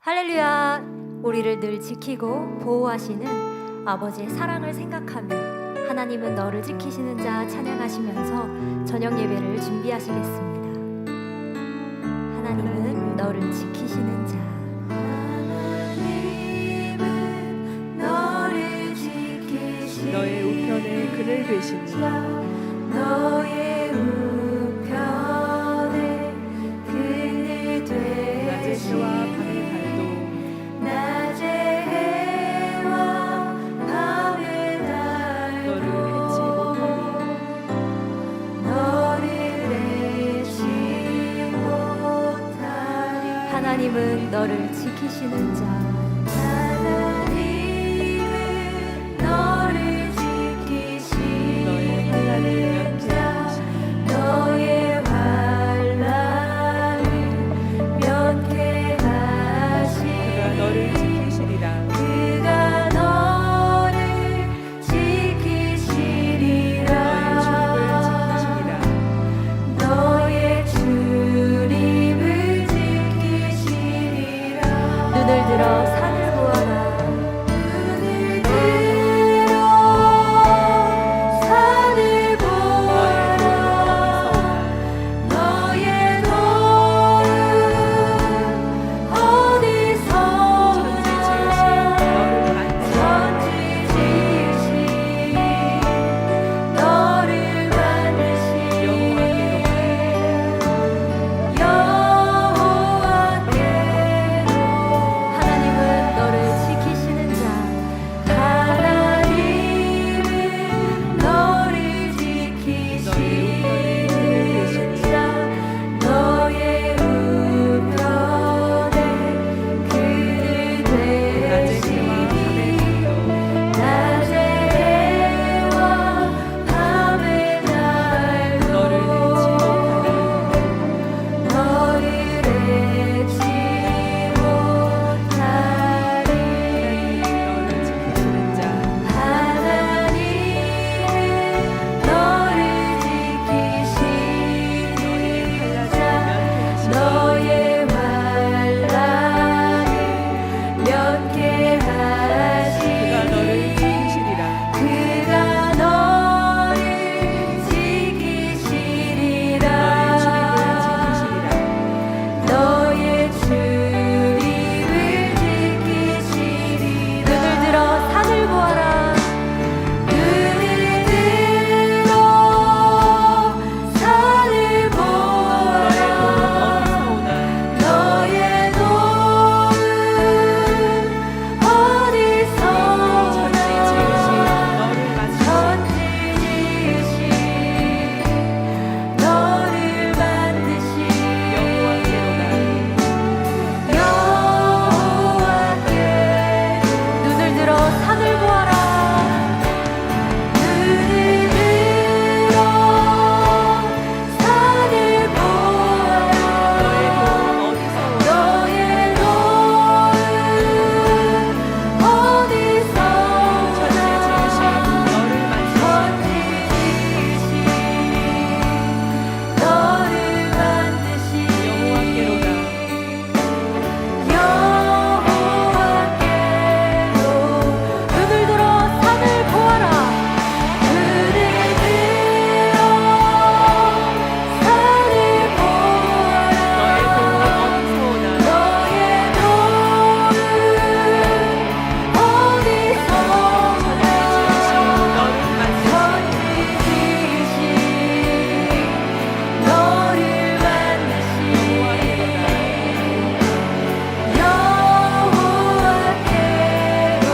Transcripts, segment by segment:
할렐루야! 우리를 늘 지키고 보호하시는 아버지의 사랑을 생각하며 하나님은 너를 지키시는 자 찬양하시면서 저녁 예배를 준비하시겠습니다. 하나님은 너를 지키시는 자. 하나님은 너를 지키시는 너의 우편에 그늘 되시니 너의 우편에 그늘 낮의 해와 되시니 밤의 달도 낮의 해와 밤의 달도 너를 잊지 못하리. 하나님은 너를 지키시는 자. 하나님은 너를 지키시는 너의 환난을 자. 너의 환난을 면케하시니 그가 너를 지키시리라. 그가 너를 지키시리라. 너의 주립을 지키시리라. 눈을 들어 산을 보아라. 눈을 들어 산을 보아라. 너의 도움 어디서 천지 지으신 너를 만드신 여호와께로 하나님은 너를 지키시는 자. 하나님은 너를 지키시는 자. 너의 우편에 그늘 되시니 낮의 해와 밤의 달도 너를 너를 잊지 못하리. 너를 지키시는 자 하나님은 너를 지키시는 자. 너의 환난을 면케하시니 그가 너를 지키시리라. 그가 너를 지키시리라. 너의 주립을 지키시리라. 눈을 들어 산을 보아라. 눈을 들어 산을 보아라. 너의 도움 어디서 오나. 천지 지으신 너를 만드신 여호와께. 눈을 들어 산을 보아라. 눈을 들어 산을 보아라. 너의 도움 어디서 오나. 천지 지으신 너를 만드신 여호와께로. 눈을 들어 산을 보아라. 눈을 들어 산을 보아라. 너의 도움 어디서 오나. 천지 지으신 너를 만드신 여호와께로.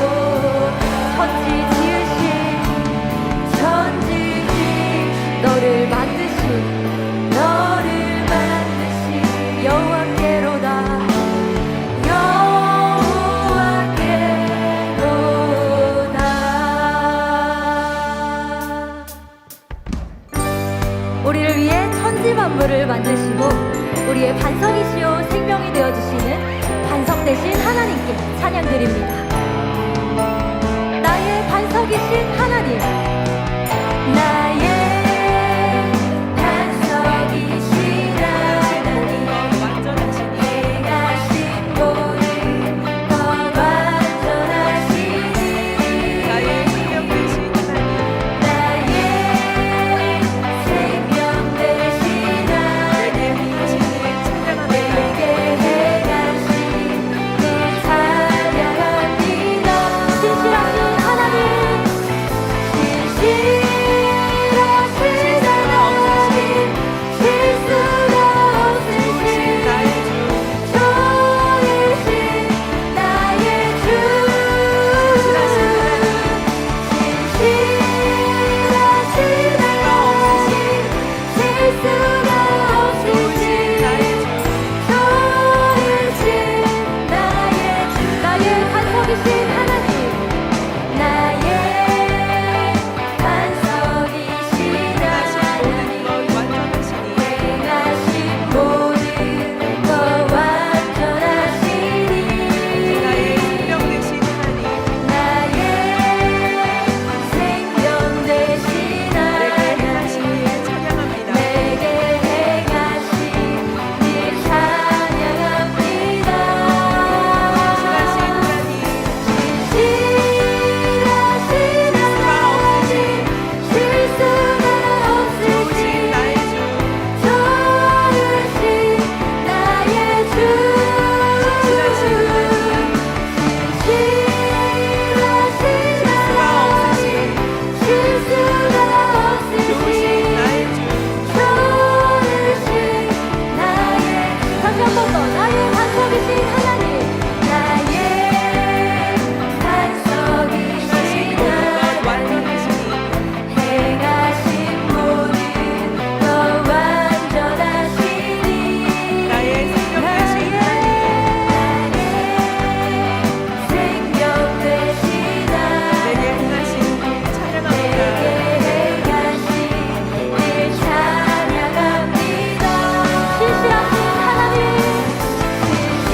천지 지으신 너를 만드신 여호와께로다. 여호와께로다. 우리를 위해 천지 만물을 만드시고 우리의 반석이시요 생명이 되어주시는 반석 되신 하나님께 찬양드립니다. 나의 반석이신 하나님, 나의 반석이신 하나님, 행하신 모든 나의 반석이신 하나님, 나의 반석이신 하나님, 행하신 모든 더 완전하시니 나의 생명 되신 하나님, 생명 되신 내게 하나님, 행하신 일 찬양합니다. 내게 행하신 일 찬양합니다. 신실하신 하나님, 신실하신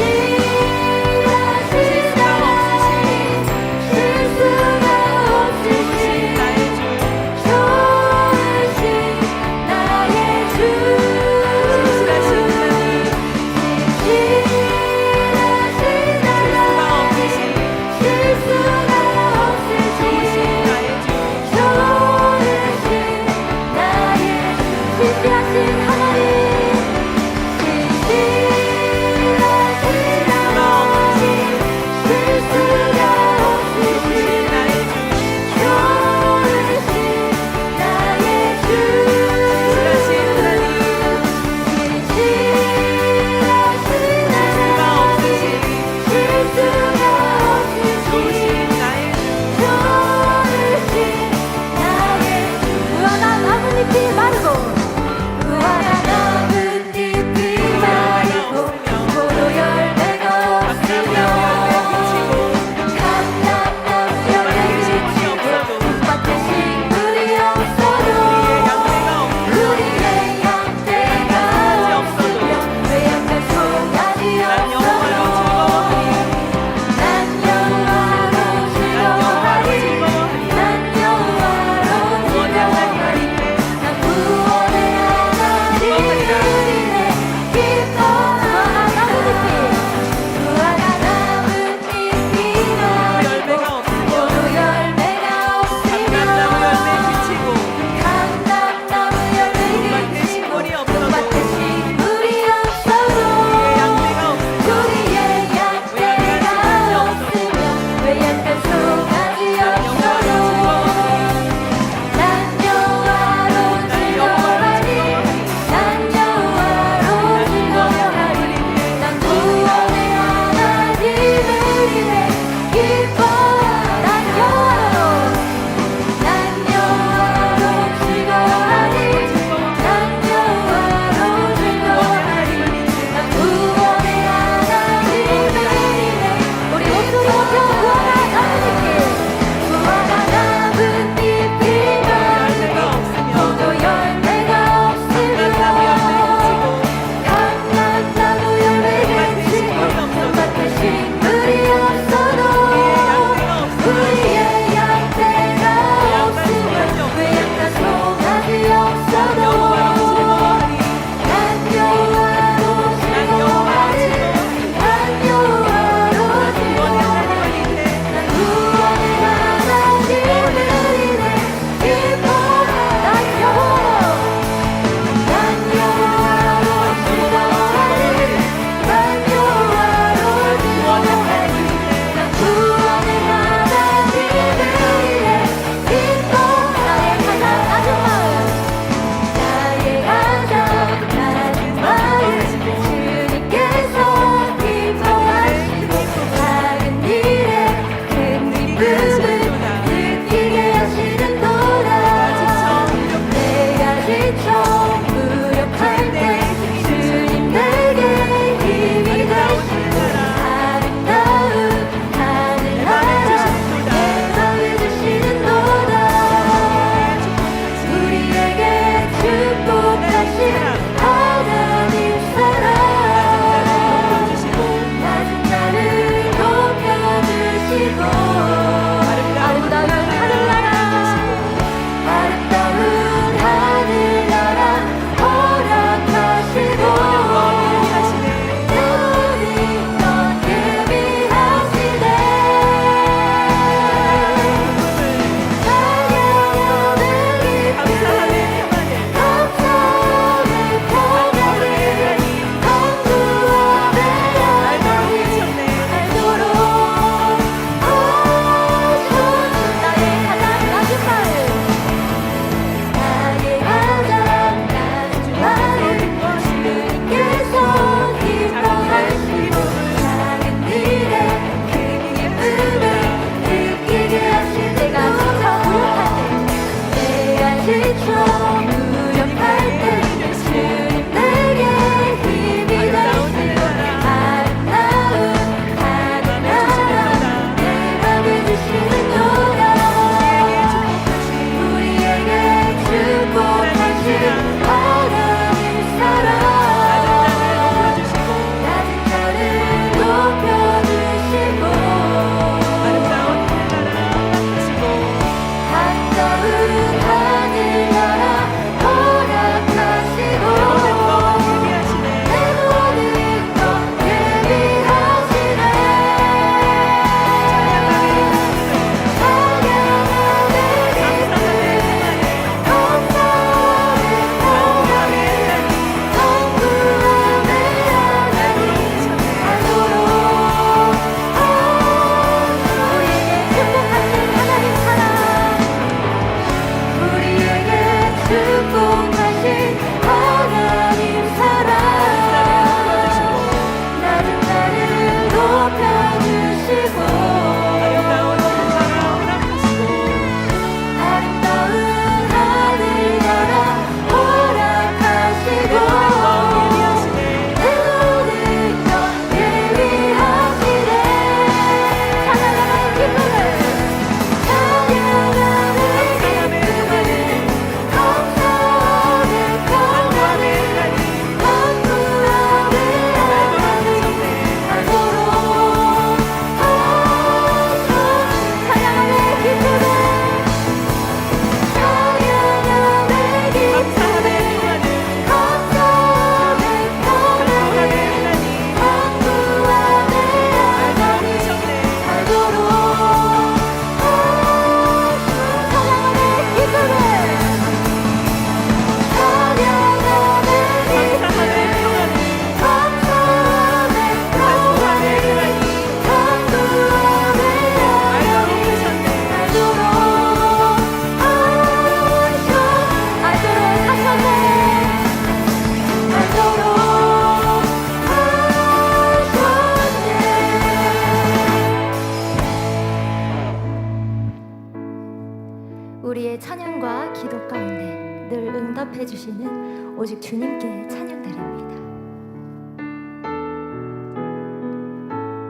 오직 주님께 찬양드립니다.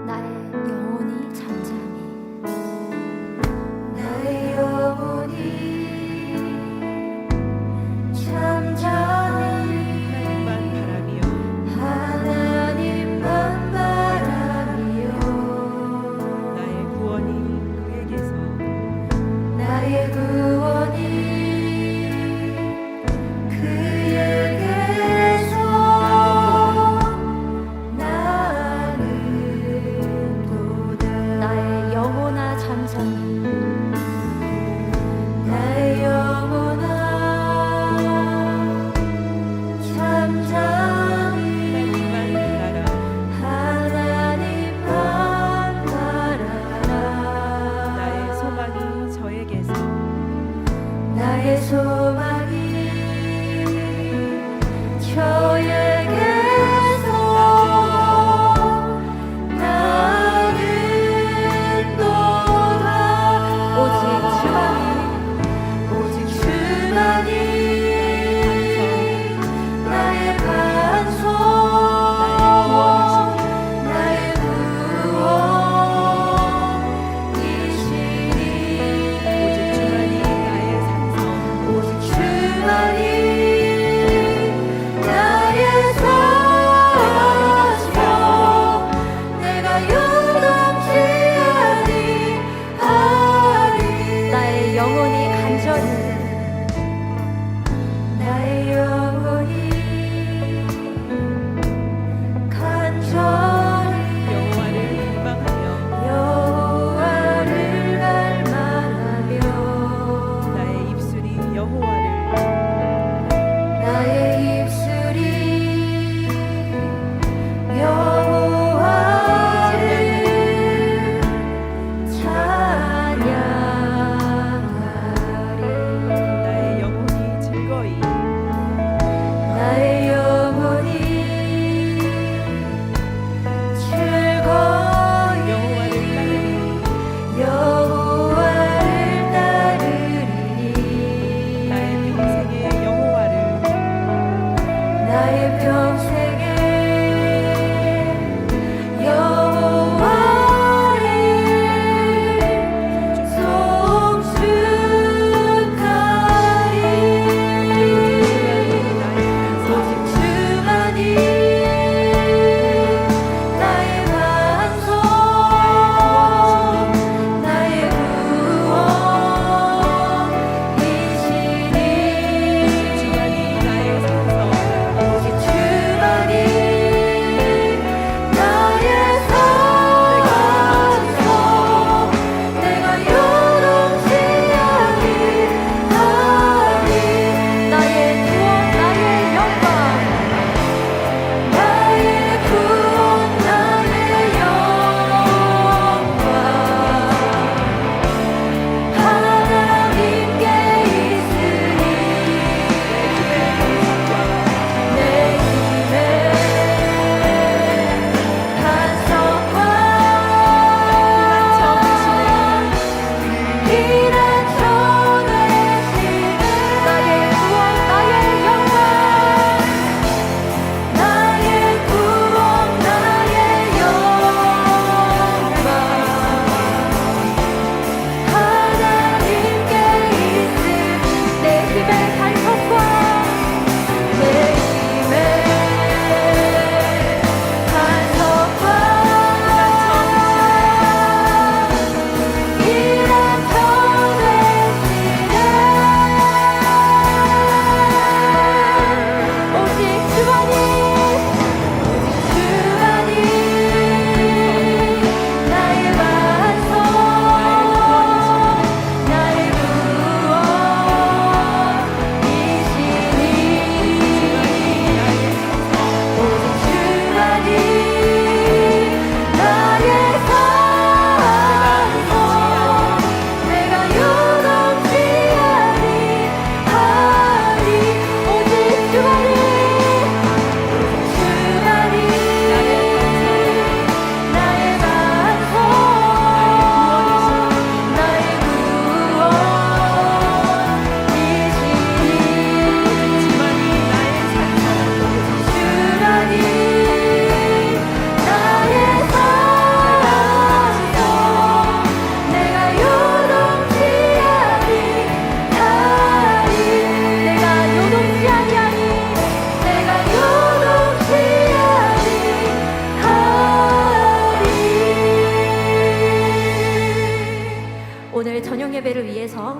나의 영혼이 잠잠히 나의 영혼이 잠잠히 하나님만 바라며 하나님만 바라며 나의 구원이 그에게서 나의 구원이 그에게서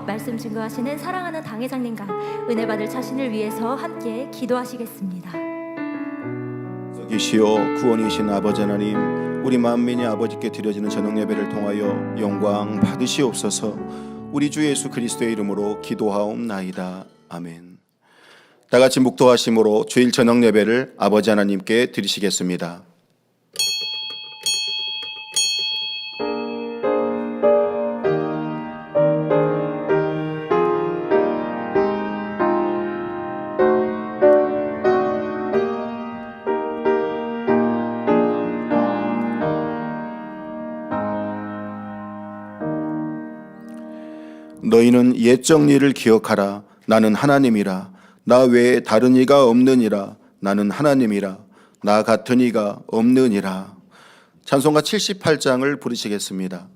말씀 증거하시는 사랑하는 당회장님과 은혜 받을 자신을 위해서 함께 기도하시겠습니다. 이시오 구원이신 아버지 하나님, 우리 만민이 아버지께 드려지는 저녁 예배를 통하여 영광 받으시옵소서. 우리 주 예수 그리스도의 이름으로 기도하옵나이다. 아멘. 다 같이 묵도하심으로 주일 저녁 예배를 아버지 하나님께 드리시겠습니다. 너희는 옛 정리를 기억하라. 나는 하나님이라. 나 외에 다른 이가 없느니라. 나는 하나님이라. 나 같은 이가 없느니라. 찬송가 78장을 부르시겠습니다.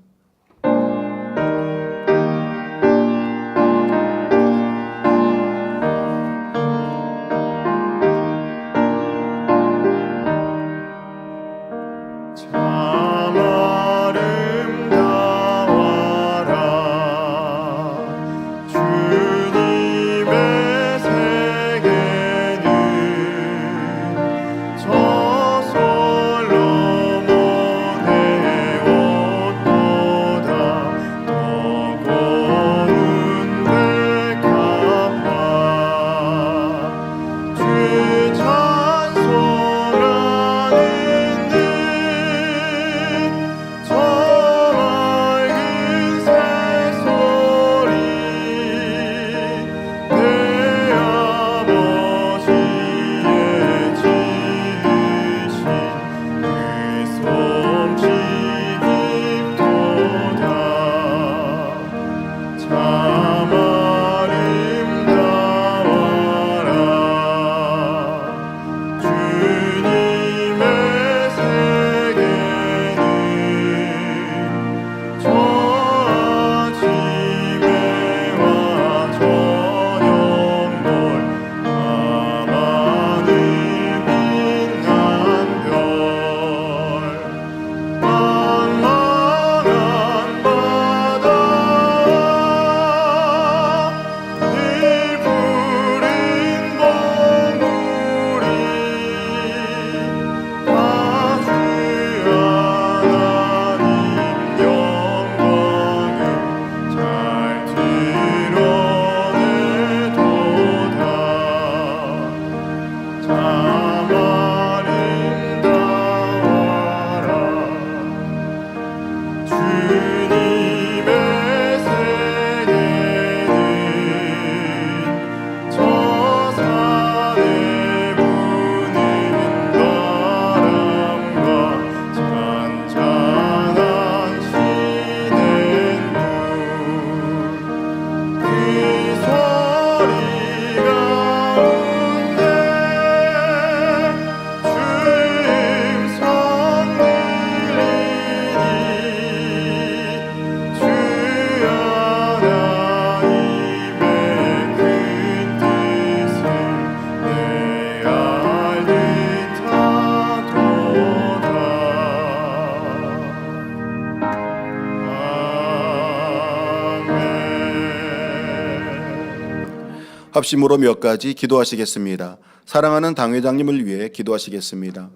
합심으로 몇 가지 기도하시겠습니다. 사랑하는 당회장님을 위해 기도하시겠습니다.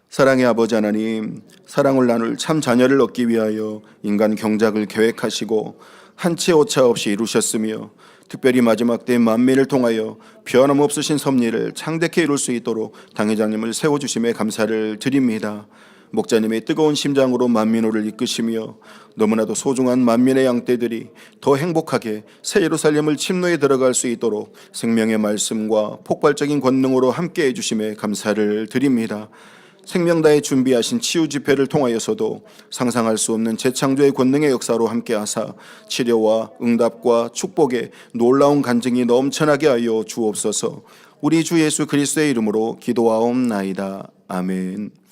사랑의 아버지 하나님, 사랑을 나눌 참 자녀를 얻기 위하여 인간 경작을 계획하시고 한치 오차 없이 이루셨으며 특별히 마지막 때 만민을 통하여 변함없으신 섭리를 창대케 이룰 수 있도록 당회장님을 세워주심에 감사를 드립니다. 목자님의 뜨거운 심장으로 만민호를 이끄시며 너무나도 소중한 만민의 양떼들이 더 행복하게 새 예루살렘을 침노에 들어갈 수 있도록 생명의 말씀과 폭발적인 권능으로 함께 해주심에 감사를 드립니다. 생명다에 준비하신 치유 집회를 통하여서도 상상할 수 없는 재창조의 권능의 역사로 함께하사 치료와 응답과 축복의 놀라운 간증이 넘쳐나게 하여 주옵소서. 우리 주 예수 그리스도의 이름으로 기도하옵나이다. 아멘.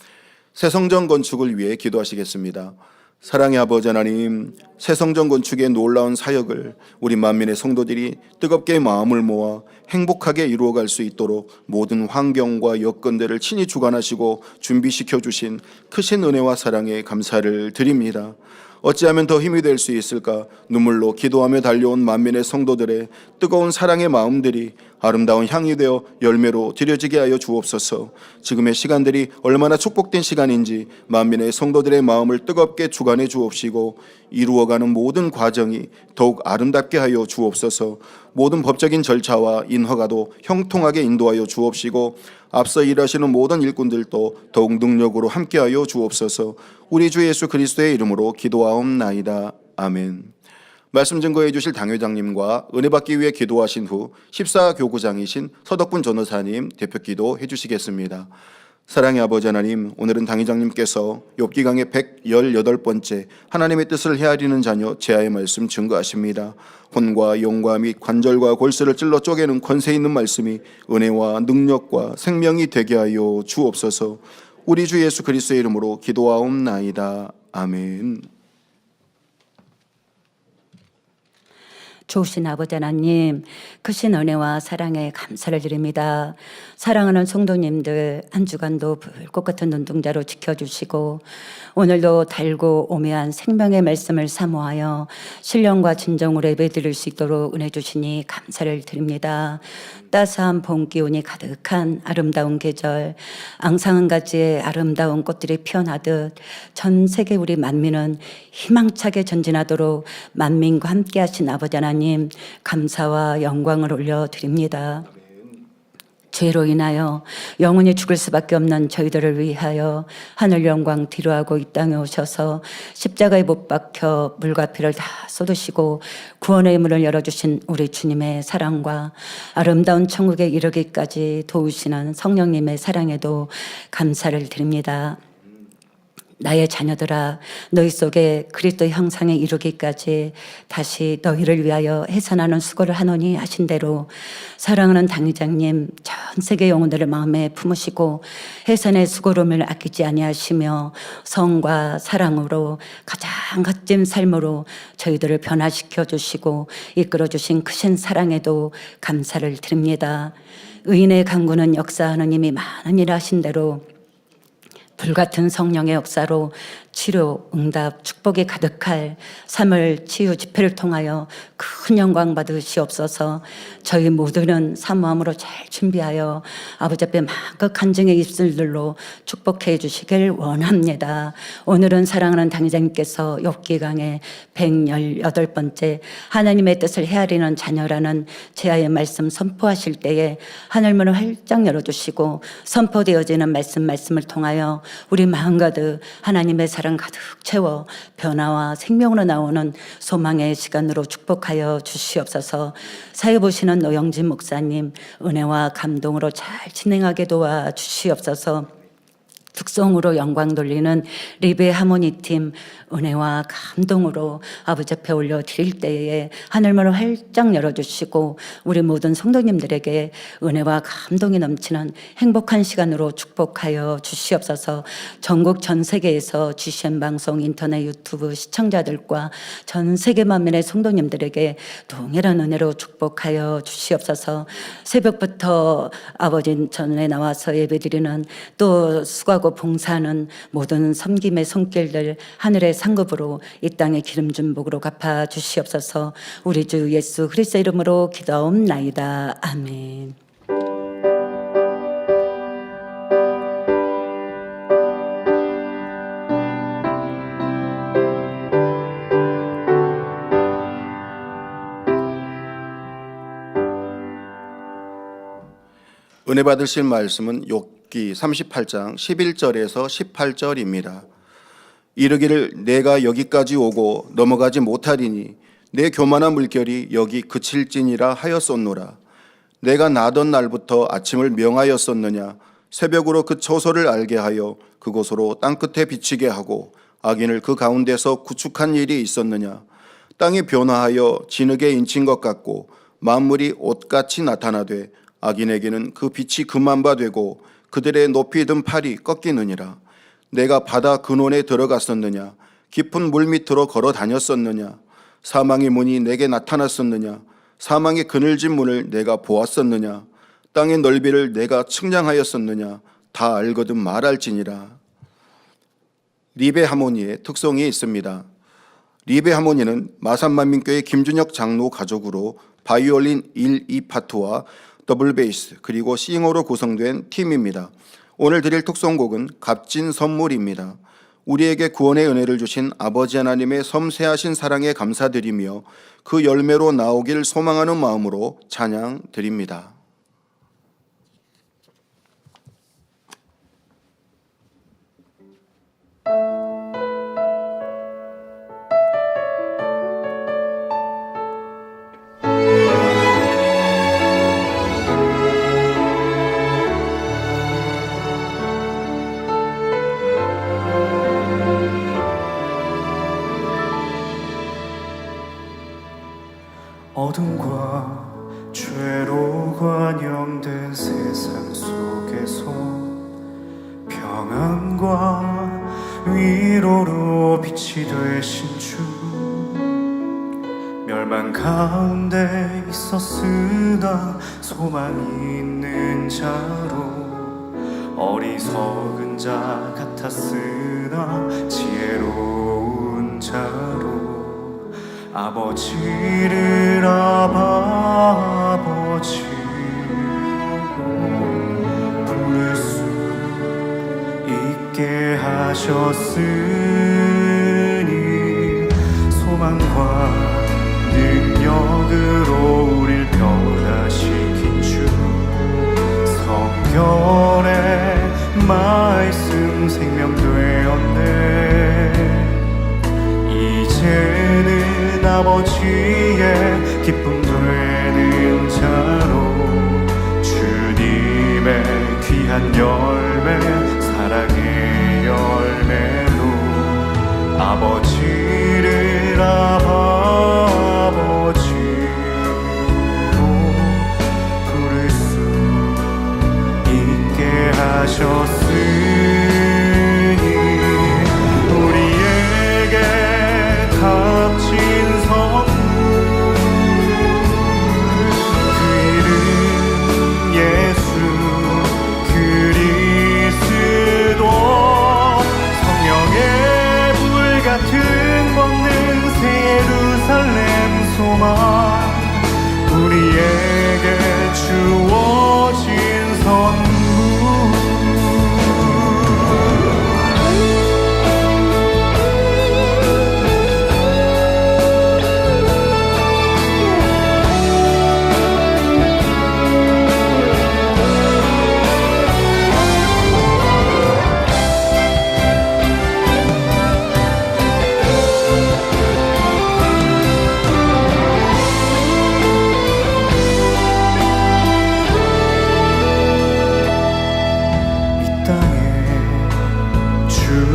새 성전 건축을 위해 기도하시겠습니다. 사랑의 아버지 하나님, 새 성전 건축의 놀라운 사역을 우리 만민의 성도들이 뜨겁게 마음을 모아 행복하게 이루어갈 수 있도록 모든 환경과 여건들을 친히 주관하시고 준비시켜 주신 크신 은혜와 사랑에 감사를 드립니다. 어찌하면 더 힘이 될 수 있을까? 눈물로 기도하며 달려온 만민의 성도들의 뜨거운 사랑의 마음들이 아름다운 향이 되어 열매로 드려지게 하여 주옵소서. 지금의 시간들이 얼마나 축복된 시간인지 만민의 성도들의 마음을 뜨겁게 주관해 주옵시고 이루어가는 모든 과정이 더욱 아름답게 하여 주옵소서. 모든 법적인 절차와 인허가도 형통하게 인도하여 주옵시고 앞서 일하시는 모든 일꾼들도 더욱 능력으로 함께하여 주옵소서. 우리 주 예수 그리스도의 이름으로 기도하옵나이다. 아멘. 말씀 증거해 주실 당회장님과 은혜 받기 위해 기도하신 후 14교구장이신 서덕분 전도사님 대표 기도해 주시겠습니다. 사랑의 아버지 하나님, 오늘은 당회장님께서 욥기 강의 118번째 하나님의 뜻을 헤아리는 자녀 제아의 말씀 증거하십니다. 혼과 영과 및 관절과 골수를 찔러 쪼개는 권세 있는 말씀이 은혜와 능력과 생명이 되게 하여 주옵소서. 우리 주 예수 그리스도의 이름으로 기도하옵나이다. 아멘. 좋으신 아버지 하나님, 크신 은혜와 사랑에 감사를 드립니다. 사랑하는 성도님들 한 주간도 불꽃 같은 눈동자로 지켜주시고 오늘도 달고 오묘한 생명의 말씀을 사모하여 신령과 진정으로 예배드릴 수 있도록 은혜 주시니 감사를 드립니다. 따스한 봄 기운이 가득한 아름다운 계절, 앙상한 가지의 아름다운 꽃들이 피어나듯 전 세계 우리 만민은 희망차게 전진하도록 만민과 함께 하신 아버지 하나님, 감사와 영광을 올려드립니다. 죄로 인하여 영원히 죽을 수밖에 없는 저희들을 위하여 하늘 영광 뒤로하고 이 땅에 오셔서 십자가에 못 박혀 물과 피를 다 쏟으시고 구원의 문을 열어주신 우리 주님의 사랑과 아름다운 천국에 이르기까지 도우시는 성령님의 사랑에도 감사를 드립니다. 나의 자녀들아, 너희 속에 그리스도 형상에 이르기까지 다시 너희를 위하여 해산하는 수고를 하노니 하신 대로 사랑하는 당회장님 전 세계 영혼들을 마음에 품으시고 해산의 수고로움을 아끼지 아니하시며 성과 사랑으로 가장 값진 삶으로 저희들을 변화시켜 주시고 이끌어 주신 크신 사랑에도 감사를 드립니다. 의인의 강구는 역사하는 힘이 많은 일 하신 대로 불같은 성령의 역사로 치료, 응답, 축복이 가득할 3월 치유 집회를 통하여 큰 영광 받으시옵소서. 저희 모두는 사모함으로 잘 준비하여 아버지 앞에 마음껏 간증의 입술들로 축복해 주시길 원합니다. 오늘은 사랑하는 당회장님께서 욥기 강의 118번째 하나님의 뜻을 헤아리는 자녀라는 제아의 말씀 선포하실 때에 하늘문을 활짝 열어주시고 선포되어지는 말씀을 통하여 우리 마음 가득 하나님의 사랑 가득 채워 변화와 생명으로 나오는 소망의 시간으로 축복하여 주시옵소서. 사회 보시는 노영진 목사님 은혜와 감동으로 잘 진행하게 도와 주시옵소서. 특성으로 영광 돌리는 리베 하모니팀 은혜와 감동으로 아버지 앞에 올려드릴 때에 하늘문을 활짝 열어주시고 우리 모든 성도님들에게 은혜와 감동이 넘치는 행복한 시간으로 축복하여 주시옵소서. 전국 전 세계에서 GCN 방송 인터넷 유튜브 시청자들과 전 세계 만민의 성도님들에게 동일한 은혜로 축복하여 주시옵소서. 새벽부터 아버지 전에 나와서 예배드리는 또 수고하고 봉사하는 모든 섬김의 손길들 하늘의 상급으로 이 땅의 기름진 복으로 갚아 주시옵소서. 우리 주 예수 그리스도 이름으로 기도하옵나이다. 아멘. 은혜 받으실 말씀은 욥기 38장 11절에서 18절입니다. 이르기를 내가 여기까지 오고 넘어가지 못하리니 내 교만한 물결이 여기 그칠지니라 하였었노라. 내가 나던 날부터 아침을 명하였었느냐. 새벽으로 그 처소를 알게 하여 그곳으로 땅끝에 비치게 하고 악인을 그 가운데서 구축한 일이 있었느냐. 땅이 변화하여 진흙에 인친 것 같고 만물이 옷같이 나타나되 악인에게는 그 빛이 금한 바 되고 그들의 높이 든 팔이 꺾이느니라. 내가 바다 근원에 들어갔었느냐. 깊은 물 밑으로 걸어 다녔었느냐. 사망의 문이 내게 나타났었느냐. 사망의 그늘진 문을 내가 보았었느냐. 땅의 넓이를 내가 측량하였었느냐. 다 알거든 말할지니라. 리베 하모니의 특성이 있습니다. 리베 하모니는 마산만민교회 김준혁 장로 가족으로 바이올린 1, 2파트와 더블 베이스 그리고 싱어로 구성된 팀입니다. 오늘 드릴 특송곡은 값진 선물입니다. 우리에게 구원의 은혜를 주신 아버지 하나님의 섬세하신 사랑에 감사드리며 그 열매로 나오길 소망하는 마음으로 찬양 드립니다. 어둠과 죄로 관영된 세상 속에서 평안과 위로로 빛이 되신 주, 멸망 가운데 있었으나 소망이 있는 자로, 어리석은 자 같았으나 지혜로운 자로 아버지를 아버지로 부를 수 있게 하셨으니, 소망과 능력으로 우릴 변화시킨 주, 성결의 말씀 생명 되었네. 이제는 아버지의 기쁨 되는 자로, 주님의 귀한 열매 사랑의 열매로 아버지를 아버지로 부를 수 있게 하셨으니, 우리에게 값진 선물, 그 이름 예수 그리스도, 성령의 불 같은 권능 새 예루살렘 소망, 우리에게 주어진 선물.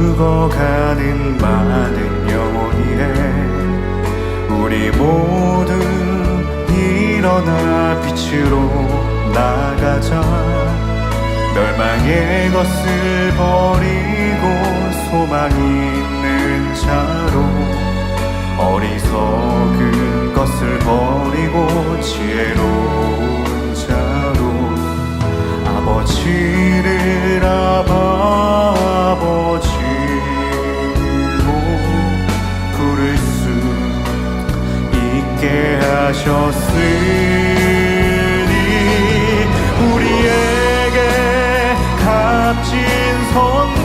죽어가는 많은 영혼 위에 우리 모두 일어나 빛으로 나가자. 멸망의 것을 버리고 소망이 있는 자로, 어리석은 것을 버리고 지혜로운 자로 아버지를 아버지로 부를 수 있게 하셨으니, 우리에게 값진 선물,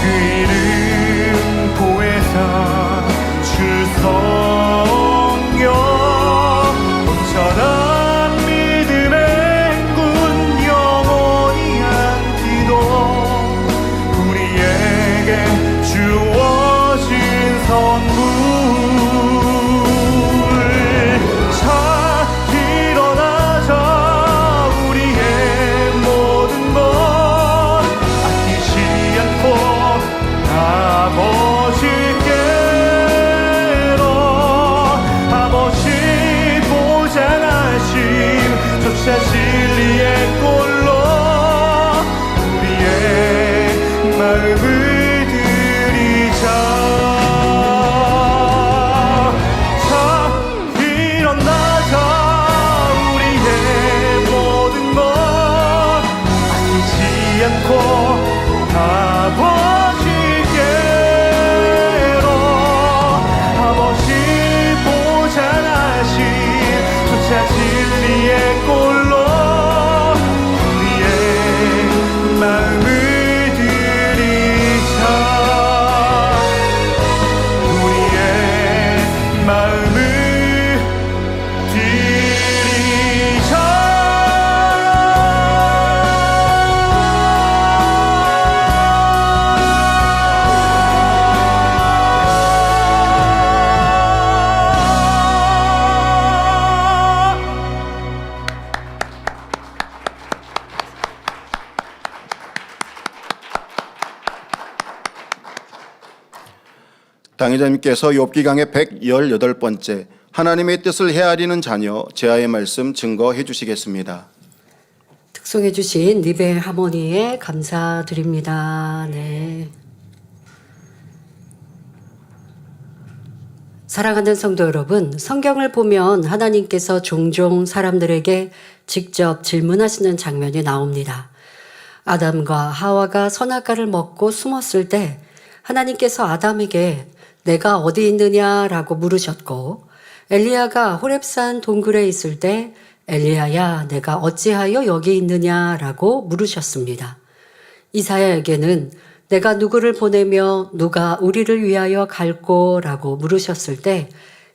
그 이름 보혜사 주 성령, 온전한 믿음의 군 영원히 한 기도, 우리에게 주어진 선물. 자 일어나자. 우리의 모든 것 아끼지 않고 아버지께로, 아버지 보장하신 조차 진리의 꼴로 우리의 마음을 드리자. 자 일어나자. 우리의 모든 것 아끼지 않고 아버지께로, 당회장님께서 욥기 강의 118번째 하나님의 뜻을 헤아리는 자녀 제아의 말씀 증거해 주시겠습니다. 특송해 주신 리베 하모니에 감사드립니다. 네. 사랑하는 성도 여러분, 성경을 보면 하나님께서 종종 사람들에게 직접 질문하시는 장면이 나옵니다. 아담과 하와가 선악과를 먹고 숨었을 때 하나님께서 아담에게 내가 어디 있느냐라고 물으셨고, 엘리야가 호렙산 동굴에 있을 때 엘리야야 내가 어찌하여 여기 있느냐라고 물으셨습니다. 이사야에게는 내가 누구를 보내며 누가 우리를 위하여 갈꼬라고 물으셨을 때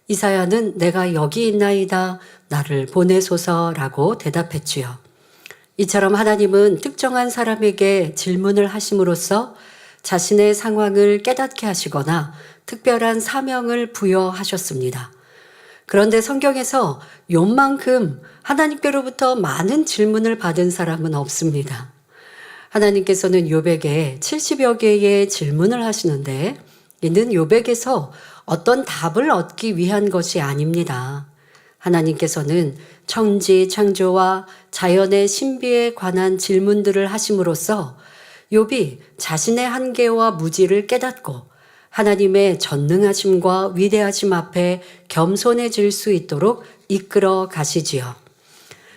이사야는 내가 여기 있나이다 나를 보내소서라고 대답했지요. 이처럼 하나님은 특정한 사람에게 질문을 하심으로써 자신의 상황을 깨닫게 하시거나 특별한 사명을 부여하셨습니다. 그런데 성경에서 욥만큼 하나님께로부터 많은 질문을 받은 사람은 없습니다. 하나님께서는 욥에게 70여 개의 질문을 하시는데 이는 욥에게서 어떤 답을 얻기 위한 것이 아닙니다. 하나님께서는 천지 창조와 자연의 신비에 관한 질문들을 하심으로써 욥이 자신의 한계와 무지를 깨닫고 하나님의 전능하심과 위대하심 앞에 겸손해질 수 있도록 이끌어 가시지요.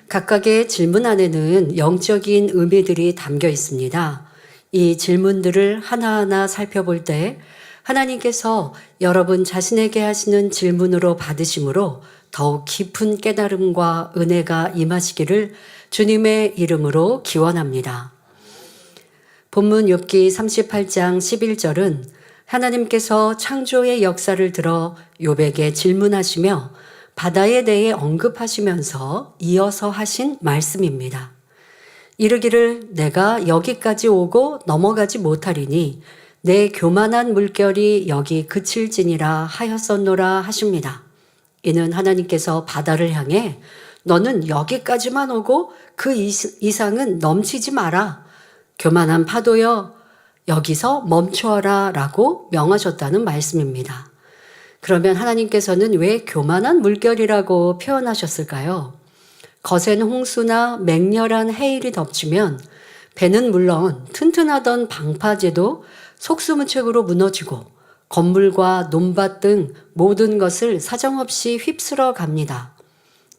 각각의 질문 안에는 영적인 의미들이 담겨 있습니다. 이 질문들을 하나하나 살펴볼 때 하나님께서 여러분 자신에게 하시는 질문으로 받으심으로 더욱 깊은 깨달음과 은혜가 임하시기를 주님의 이름으로 기원합니다. 본문 욥기 38장 11절은 하나님께서 창조의 역사를 들어 욥에게 질문하시며 바다에 대해 언급하시면서 이어서 하신 말씀입니다. 이르기를 내가 여기까지 오고 넘어가지 못하리니 내 교만한 물결이 여기 그칠지니라 하였었노라 하십니다. 이는 하나님께서 바다를 향해 너는 여기까지만 오고 그 이상은 넘치지 마라. 교만한 파도여 여기서 멈추어라 라고 명하셨다는 말씀입니다. 그러면 하나님께서는 왜 교만한 물결이라고 표현하셨을까요? 거센 홍수나 맹렬한 해일이 덮치면 배는 물론 튼튼하던 방파제도 속수무책으로 무너지고 건물과 논밭 등 모든 것을 사정없이 휩쓸어 갑니다.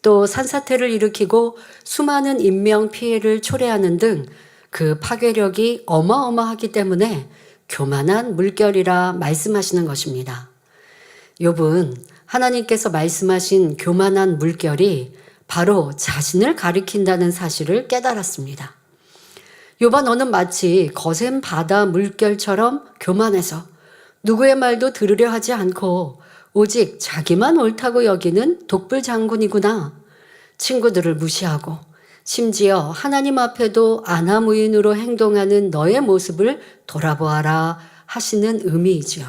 또 산사태를 일으키고 수많은 인명 피해를 초래하는 등 그 파괴력이 어마어마하기 때문에 교만한 물결이라 말씀하시는 것입니다. 욥은 하나님께서 말씀하신 교만한 물결이 바로 자신을 가리킨다는 사실을 깨달았습니다. 욥아 너는 마치 거센 바다 물결처럼 교만해서 누구의 말도 들으려 하지 않고 오직 자기만 옳다고 여기는 독불장군이구나. 친구들을 무시하고 심지어 하나님 앞에도 안하무인으로 행동하는 너의 모습을 돌아보아라 하시는 의미이지요.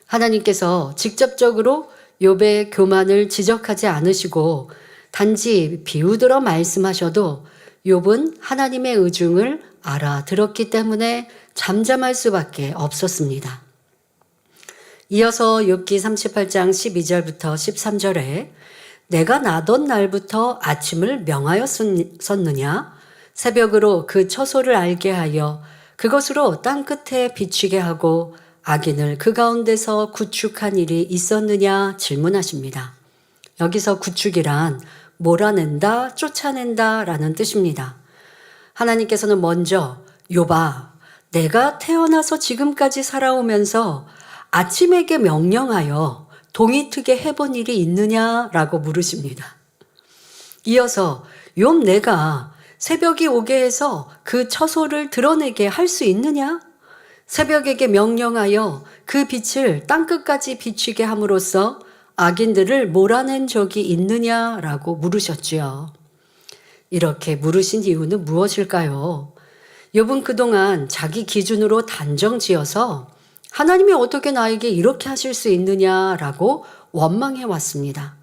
하나님께서 직접적으로 욥의 교만을 지적하지 않으시고 단지 비유들어 말씀하셔도 욥은 하나님의 의중을 알아들었기 때문에 잠잠할 수밖에 없었습니다. 이어서 욥기 38장 12절부터 13절에 내가 나던 날부터 아침을 명하였었느냐? 새벽으로 그 처소를 알게 하여 그것으로 땅 끝에 비추게 하고 악인을 그 가운데서 구축한 일이 있었느냐 질문하십니다. 여기서 구축이란 몰아낸다, 쫓아낸다 라는 뜻입니다. 하나님께서는 먼저 욥아, 내가 태어나서 지금까지 살아오면서 아침에게 명령하여 동이 트게 해본 일이 있느냐라고 물으십니다. 이어서 욥 내가 새벽이 오게 해서 그 처소를 드러내게 할 수 있느냐? 새벽에게 명령하여 그 빛을 땅끝까지 비추게 함으로써 악인들을 몰아낸 적이 있느냐라고 물으셨지요. 이렇게 물으신 이유는 무엇일까요? 욥은 그동안 자기 기준으로 단정 지어서 하나님이 어떻게 나에게 이렇게 하실 수 있느냐라고 원망해 왔습니다.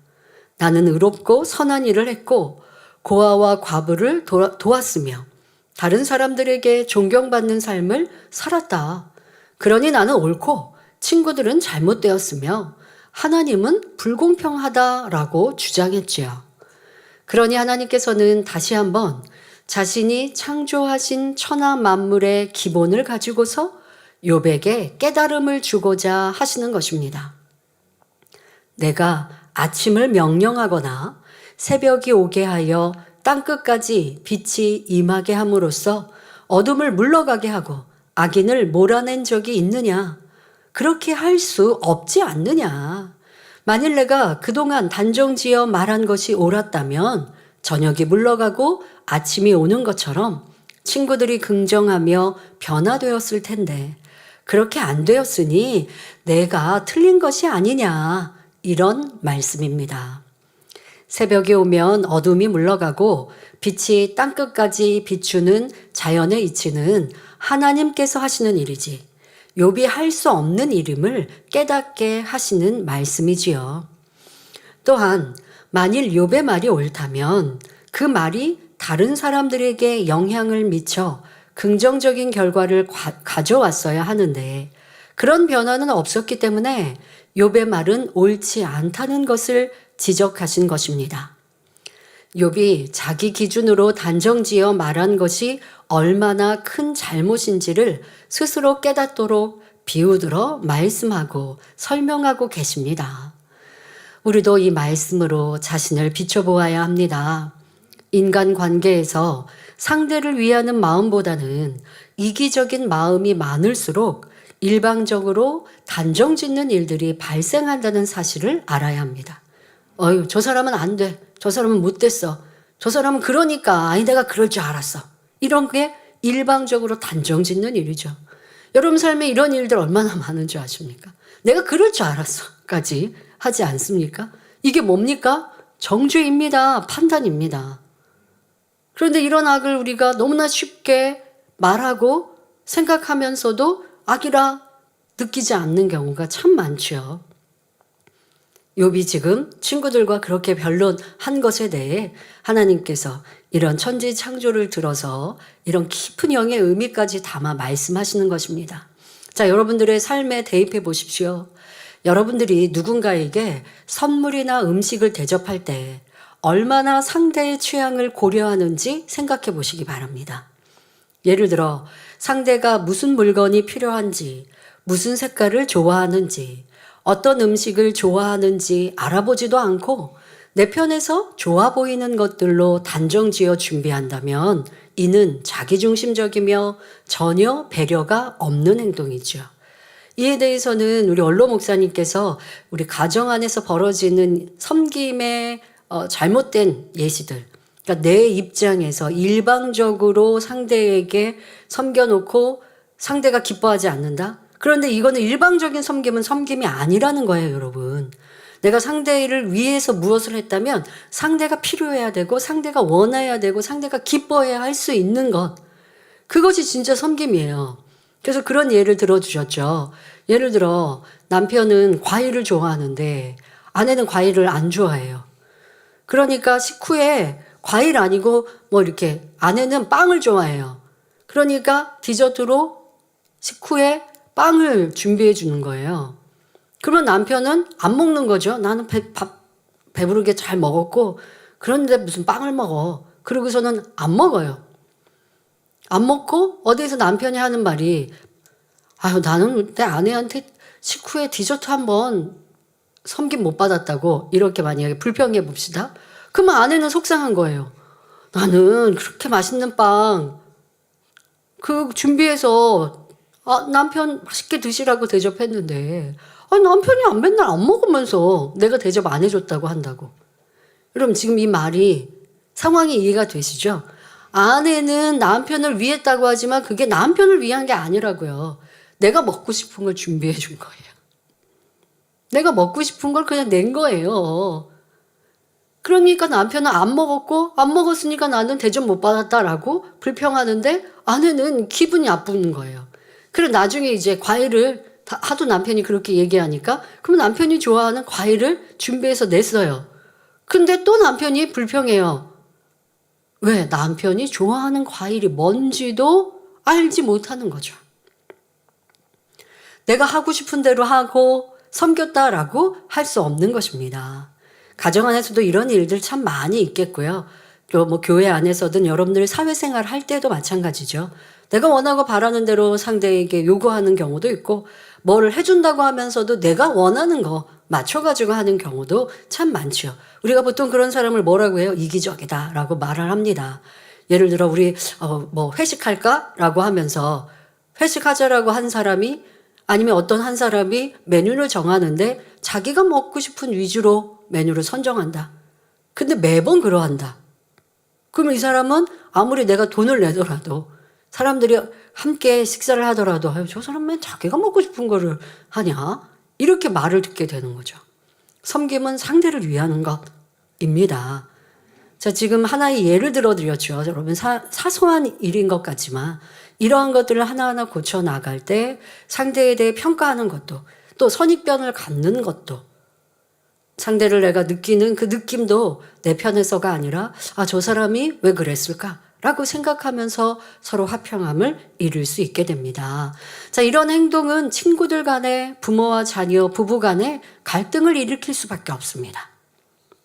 나는 의롭고 선한 일을 했고 고아와 과부를 도왔으며 다른 사람들에게 존경받는 삶을 살았다. 그러니 나는 옳고 친구들은 잘못되었으며 하나님은 불공평하다라고 주장했지요. 그러니 하나님께서는 다시 한번 자신이 창조하신 천하 만물의 기본을 가지고서 욥에게 깨달음을 주고자 하시는 것입니다. 내가 아침을 명령하거나 새벽이 오게 하여 땅끝까지 빛이 임하게 함으로써 어둠을 물러가게 하고 악인을 몰아낸 적이 있느냐? 그렇게 할 수 없지 않느냐? 만일 내가 그동안 단정지어 말한 것이 옳았다면 저녁이 물러가고 아침이 오는 것처럼 친구들이 긍정하며 변화되었을 텐데 그렇게 안 되었으니 내가 틀린 것이 아니냐, 이런 말씀입니다. 새벽이 오면 어둠이 물러가고 빛이 땅끝까지 비추는 자연의 이치는 하나님께서 하시는 일이지 욥이 할 수 없는 일임을 깨닫게 하시는 말씀이지요. 또한 만일 욥의 말이 옳다면 그 말이 다른 사람들에게 영향을 미쳐 긍정적인 결과를 가져왔어야 하는데 그런 변화는 없었기 때문에 욥의 말은 옳지 않다는 것을 지적하신 것입니다. 욥이 자기 기준으로 단정지어 말한 것이 얼마나 큰 잘못인지를 스스로 깨닫도록 비우들어 말씀하고 설명하고 계십니다. 우리도 이 말씀으로 자신을 비춰보아야 합니다. 인간 관계에서 상대를 위하는 마음보다는 이기적인 마음이 많을수록 일방적으로 단정짓는 일들이 발생한다는 사실을 알아야 합니다. 저 사람은 안 돼. 저 사람은 못 됐어. 저 사람은 그러니까, 아니 내가 그럴 줄 알았어. 이런 게 일방적으로 단정짓는 일이죠. 여러분 삶에 이런 일들 얼마나 많은 줄 아십니까? 내가 그럴 줄 알았어까지 하지 않습니까? 이게 뭡니까? 정죄입니다. 판단입니다. 그런데 이런 악을 우리가 너무나 쉽게 말하고 생각하면서도 악이라 느끼지 않는 경우가 참 많죠. 욥이 지금 친구들과 그렇게 변론한 것에 대해 하나님께서 이런 천지 창조를 들어서 이런 깊은 영의 의미까지 담아 말씀하시는 것입니다. 자, 여러분들의 삶에 대입해 보십시오. 여러분들이 누군가에게 선물이나 음식을 대접할 때 얼마나 상대의 취향을 고려하는지 생각해 보시기 바랍니다. 예를 들어 상대가 무슨 물건이 필요한지, 무슨 색깔을 좋아하는지, 어떤 음식을 좋아하는지 알아보지도 않고 내 편에서 좋아 보이는 것들로 단정지어 준비한다면 이는 자기중심적이며 전혀 배려가 없는 행동이죠. 이에 대해서는 우리 원로 목사님께서 우리 가정 안에서 벌어지는 섬김의 잘못된 예시들, 그러니까 내 입장에서 일방적으로 상대에게 섬겨놓고 상대가 기뻐하지 않는다? 그런데 이거는 일방적인 섬김은 섬김이 아니라는 거예요, 여러분. 내가 상대를 위해서 무엇을 했다면 상대가 필요해야 되고 상대가 원해야 되고 상대가 기뻐해야 할 수 있는 것. 그것이 진짜 섬김이에요. 그래서 그런 예를 들어주셨죠. 예를 들어 남편은 과일을 좋아하는데 아내는 과일을 안 좋아해요. 그러니까 식후에 과일 아니고 뭐 이렇게 아내는 빵을 좋아해요. 그러니까 디저트로 식후에 빵을 준비해 주는 거예요. 그러면 남편은 안 먹는 거죠. 나는 밥 배부르게 잘 먹었고 그런데 무슨 빵을 먹어. 그러고서는 안 먹어요. 안 먹고 어디에서 남편이 하는 말이 아유 나는 내 아내한테 식후에 디저트 한번 섬김 못 받았다고 이렇게 만약에 불평해 봅시다. 그러면 아내는 속상한 거예요. 나는 그렇게 맛있는 빵 그 준비해서 남편 맛있게 드시라고 대접했는데 남편이 맨날 안 먹으면서 내가 대접 안 해줬다고 한다고. 여러분 지금 이 말이 상황이 이해가 되시죠? 아내는 남편을 위했다고 하지만 그게 남편을 위한 게 아니라고요. 내가 먹고 싶은 걸 준비해 준 거예요. 내가 먹고 싶은 걸 그냥 낸 거예요. 그러니까 남편은 안 먹었고 안 먹었으니까 나는 대접 못 받았다라고 불평하는데 아내는 기분이 나쁜 거예요. 그리고 나중에 이제 과일을 하도 남편이 그렇게 얘기하니까 그럼 남편이 좋아하는 과일을 준비해서 냈어요. 근데 또 남편이 불평해요. 왜? 남편이 좋아하는 과일이 뭔지도 알지 못하는 거죠. 내가 하고 싶은 대로 하고 섬겼다라고 할 수 없는 것입니다. 가정 안에서도 이런 일들 참 많이 있겠고요. 또 뭐 교회 안에서든 여러분들이 사회생활 할 때도 마찬가지죠. 내가 원하고 바라는 대로 상대에게 요구하는 경우도 있고, 뭐를 해준다고 하면서도 내가 원하는 거 맞춰가지고 하는 경우도 참 많죠. 우리가 보통 그런 사람을 뭐라고 해요? 이기적이다라고 말을 합니다. 예를 들어 우리 뭐 회식할까라고 하면서 회식하자라고 한 사람이, 아니면 어떤 한 사람이 메뉴를 정하는데 자기가 먹고 싶은 위주로 메뉴를 선정한다. 근데 매번 그러한다. 그럼 이 사람은 아무리 내가 돈을 내더라도, 사람들이 함께 식사를 하더라도, 아유, 저 사람은 자기가 먹고 싶은 거를 하냐? 이렇게 말을 듣게 되는 거죠. 섬김은 상대를 위하는 것입니다. 자, 지금 하나의 예를 들어드렸죠. 여러분, 사소한 일인 것 같지만 이러한 것들을 하나하나 고쳐 나갈 때 상대에 대해 평가하는 것도, 또 선입견을 갖는 것도, 상대를 내가 느끼는 그 느낌도 내 편에서가 아니라, 아, 저 사람이 왜 그랬을까? 라고 생각하면서 서로 화평함을 이룰 수 있게 됩니다. 자, 이런 행동은 친구들 간에, 부모와 자녀, 부부 간에 갈등을 일으킬 수밖에 없습니다.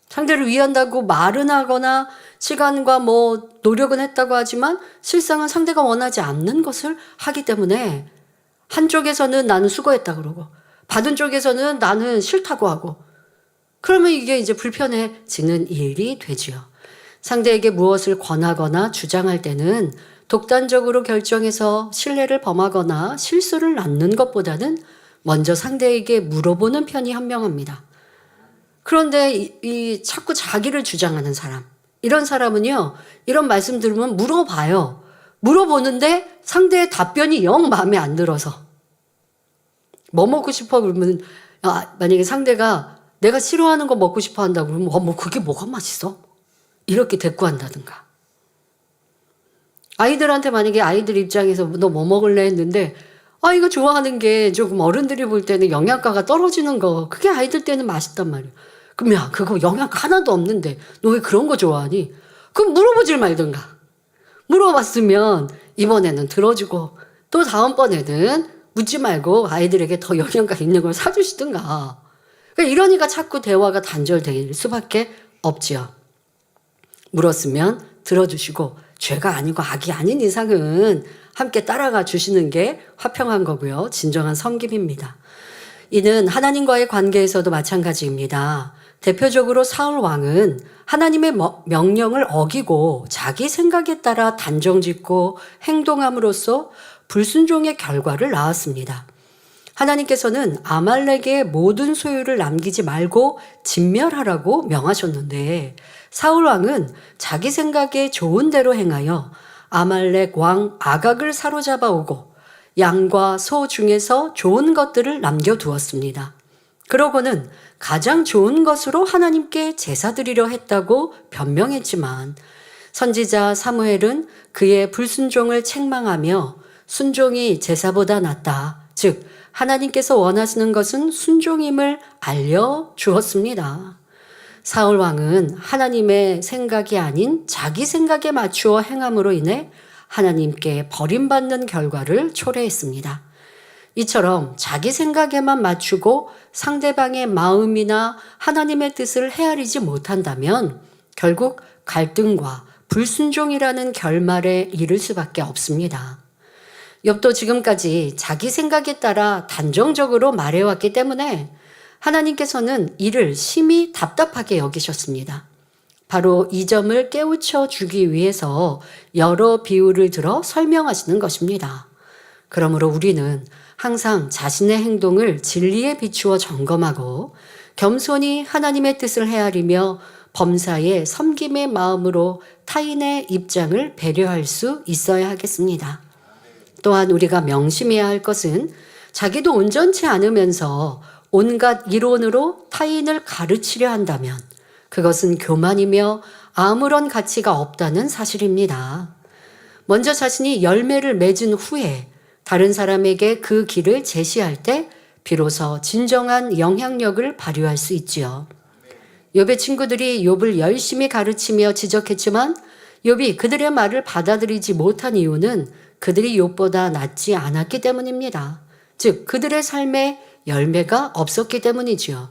상대를 위한다고 말은 하거나 시간과 뭐 노력은 했다고 하지만 실상은 상대가 원하지 않는 것을 하기 때문에, 한쪽에서는 나는 수고했다 그러고 받은 쪽에서는 나는 싫다고 하고, 그러면 이게 이제 불편해지는 일이 되지요. 상대에게 무엇을 권하거나 주장할 때는 독단적으로 결정해서 신뢰를 범하거나 실수를 낳는 것보다는 먼저 상대에게 물어보는 편이 현명합니다. 그런데 이 자꾸 자기를 주장하는 사람, 이런 사람은요, 이런 말씀 들으면 물어봐요. 물어보는데 상대의 답변이 영 마음에 안 들어서, 뭐 먹고 싶어 그러면, 만약에 상대가 내가 싫어하는 거 먹고 싶어 한다고 그러면, 뭐 그게 뭐가 맛있어? 이렇게 대꾸한다든가. 아이들한테 만약에 아이들 입장에서 너 뭐 먹을래 했는데, 이거 좋아하는 게 조금 어른들이 볼 때는 영양가가 떨어지는 거, 그게 아이들 때는 맛있단 말이야. 그럼 야, 그거 영양 하나도 없는데 너 왜 그런 거 좋아하니? 그럼 물어보질 말든가. 물어봤으면 이번에는 들어주고, 또 다음번에는 묻지 말고 아이들에게 더 영양가 있는 걸 사주시든가. 그러니까 이러니까 자꾸 대화가 단절될 수밖에 없지요. 물었으면 들어주시고, 죄가 아니고 악이 아닌 이상은 함께 따라가 주시는 게 화평한 거고요. 진정한 섬김입니다. 이는 하나님과의 관계에서도 마찬가지입니다. 대표적으로 사울 왕은 하나님의 명령을 어기고 자기 생각에 따라 단정짓고 행동함으로써 불순종의 결과를 낳았습니다. 하나님께서는 아말렉의 모든 소유를 남기지 말고 진멸하라고 명하셨는데, 사울 왕은 자기 생각에 좋은 대로 행하여 아말렉 왕 아각을 사로잡아 오고 양과 소 중에서 좋은 것들을 남겨두었습니다. 그러고는 가장 좋은 것으로 하나님께 제사 드리려 했다고 변명했지만, 선지자 사무엘은 그의 불순종을 책망하며 순종이 제사보다 낫다, 즉 하나님께서 원하시는 것은 순종임을 알려주었습니다. 사울 왕은 하나님의 생각이 아닌 자기 생각에 맞추어 행함으로 인해 하나님께 버림받는 결과를 초래했습니다. 이처럼 자기 생각에만 맞추고 상대방의 마음이나 하나님의 뜻을 헤아리지 못한다면 결국 갈등과 불순종이라는 결말에 이를 수밖에 없습니다. 욥도 지금까지 자기 생각에 따라 단정적으로 말해왔기 때문에 하나님께서는 이를 심히 답답하게 여기셨습니다. 바로 이 점을 깨우쳐 주기 위해서 여러 비유를 들어 설명하시는 것입니다. 그러므로 우리는 항상 자신의 행동을 진리에 비추어 점검하고 겸손히 하나님의 뜻을 헤아리며 범사에 섬김의 마음으로 타인의 입장을 배려할 수 있어야 하겠습니다. 또한 우리가 명심해야 할 것은 자기도 온전치 않으면서 온갖 이론으로 타인을 가르치려 한다면 그것은 교만이며 아무런 가치가 없다는 사실입니다. 먼저 자신이 열매를 맺은 후에 다른 사람에게 그 길을 제시할 때 비로소 진정한 영향력을 발휘할 수 있지요. 욥의 친구들이 욥을 열심히 가르치며 지적했지만 욥이 그들의 말을 받아들이지 못한 이유는 그들이 욥보다 낫지 않았기 때문입니다. 즉 그들의 삶에 열매가 없었기 때문이지요.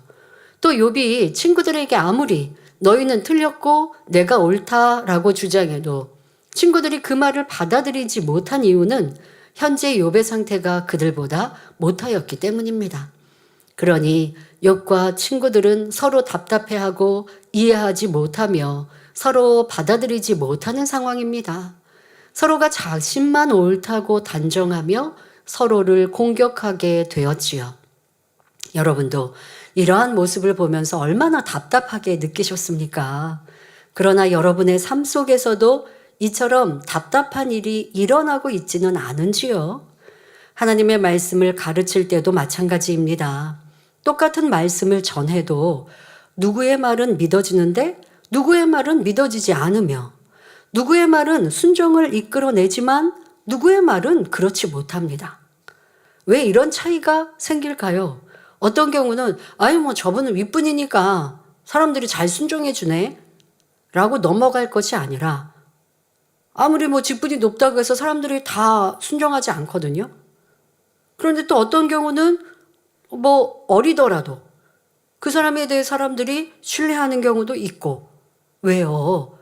또 욥이 친구들에게 아무리 너희는 틀렸고 내가 옳다라고 주장해도 친구들이 그 말을 받아들이지 못한 이유는 현재 욥의 상태가 그들보다 못하였기 때문입니다. 그러니 욥과 친구들은 서로 답답해하고 이해하지 못하며 서로 받아들이지 못하는 상황입니다. 서로가 자신만 옳다고 단정하며 서로를 공격하게 되었지요. 여러분도 이러한 모습을 보면서 얼마나 답답하게 느끼셨습니까? 그러나 여러분의 삶 속에서도 이처럼 답답한 일이 일어나고 있지는 않은지요? 하나님의 말씀을 가르칠 때도 마찬가지입니다. 똑같은 말씀을 전해도 누구의 말은 믿어지는데 누구의 말은 믿어지지 않으며 누구의 말은 순종을 이끌어내지만 누구의 말은 그렇지 못합니다. 왜 이런 차이가 생길까요? 어떤 경우는 아유 뭐 저분은 윗분이니까 사람들이 잘 순종해 주네 라고 넘어갈 것이 아니라 아무리 뭐 직분이 높다고 해서 사람들이 다 순종하지 않거든요. 그런데 또 어떤 경우는 뭐 어리더라도 그 사람에 대해 사람들이 신뢰하는 경우도 있고 왜요?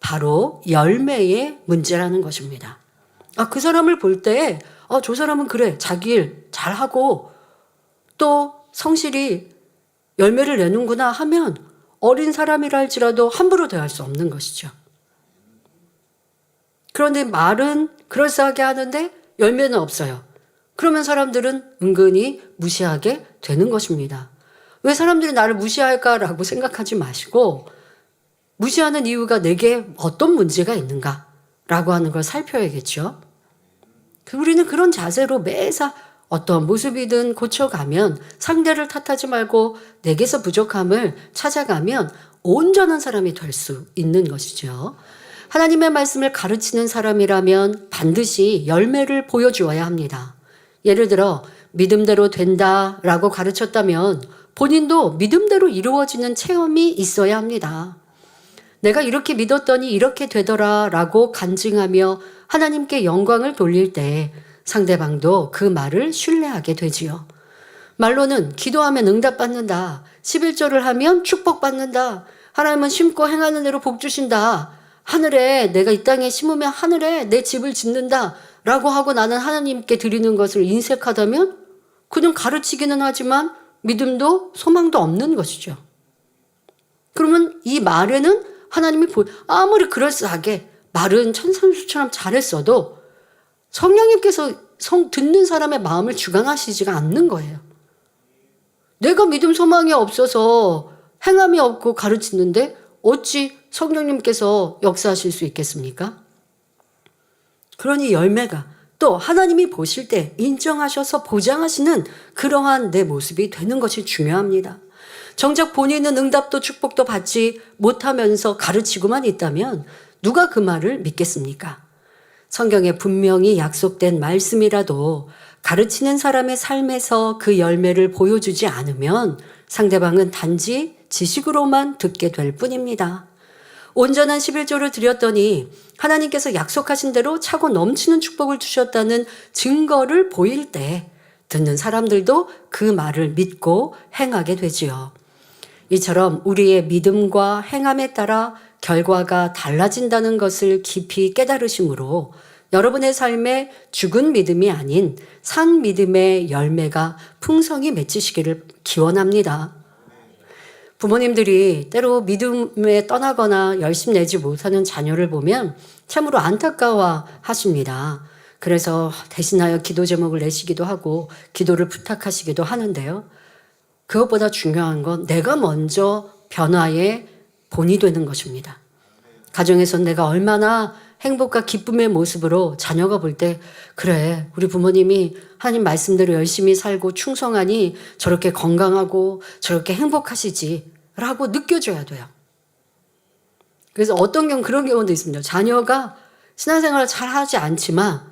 바로 열매의 문제라는 것입니다. 그 사람을 볼 때 저 사람은 그래 자기 일 잘하고 또 성실히 열매를 내는구나 하면 어린 사람이라 할지라도 함부로 대할 수 없는 것이죠. 그런데 말은 그럴싸하게 하는데 열매는 없어요. 그러면 사람들은 은근히 무시하게 되는 것입니다. 왜 사람들이 나를 무시할까라고 생각하지 마시고 무시하는 이유가 내게 어떤 문제가 있는가라고 하는 걸 살펴야겠죠. 우리는 그런 자세로 매사 어떤 모습이든 고쳐가면 상대를 탓하지 말고 내게서 부족함을 찾아가면 온전한 사람이 될 수 있는 것이죠. 하나님의 말씀을 가르치는 사람이라면 반드시 열매를 보여주어야 합니다. 예를 들어 믿음대로 된다라고 가르쳤다면 본인도 믿음대로 이루어지는 체험이 있어야 합니다. 내가 이렇게 믿었더니 이렇게 되더라라고 간증하며 하나님께 영광을 돌릴 때 상대방도 그 말을 신뢰하게 되지요. 말로는 기도하면 응답받는다. 11조를 하면 축복받는다. 하나님은 심고 행하는 대로 복 주신다. 하늘에 내가 이 땅에 심으면 하늘에 내 집을 짓는다. 라고 하고 나는 하나님께 드리는 것을 인색하다면 그냥 가르치기는 하지만 믿음도 소망도 없는 것이죠. 그러면 이 말에는 하나님이 아무리 그럴싸하게 말은 천상수처럼 잘했어도 성령님께서 듣는 사람의 마음을 주관하시지가 않는 거예요. 내가 믿음 소망이 없어서 행함이 없고 가르치는데 어찌 성령님께서 역사하실 수 있겠습니까? 그러니 열매가 또 하나님이 보실 때 인정하셔서 보장하시는 그러한 내 모습이 되는 것이 중요합니다. 정작 본인은 응답도 축복도 받지 못하면서 가르치고만 있다면 누가 그 말을 믿겠습니까? 성경에 분명히 약속된 말씀이라도 가르치는 사람의 삶에서 그 열매를 보여주지 않으면 상대방은 단지 지식으로만 듣게 될 뿐입니다. 온전한 11조를 드렸더니 하나님께서 약속하신 대로 차고 넘치는 축복을 주셨다는 증거를 보일 때 듣는 사람들도 그 말을 믿고 행하게 되지요. 이처럼 우리의 믿음과 행함에 따라 결과가 달라진다는 것을 깊이 깨달으심으로 여러분의 삶에 죽은 믿음이 아닌 산 믿음의 열매가 풍성히 맺히시기를 기원합니다. 부모님들이 때로 믿음에 떠나거나 열심 내지 못하는 자녀를 보면 참으로 안타까워 하십니다. 그래서 대신하여 기도 제목을 내시기도 하고 기도를 부탁하시기도 하는데요. 그것보다 중요한 건 내가 먼저 변화의 본이 되는 것입니다. 가정에서 내가 얼마나 행복과 기쁨의 모습으로 자녀가 볼 때 그래 우리 부모님이 하나님 말씀대로 열심히 살고 충성하니 저렇게 건강하고 저렇게 행복하시지 라고 느껴줘야 돼요. 그래서 어떤 경우 그런 경우도 있습니다. 자녀가 신앙생활을 잘 하지 않지만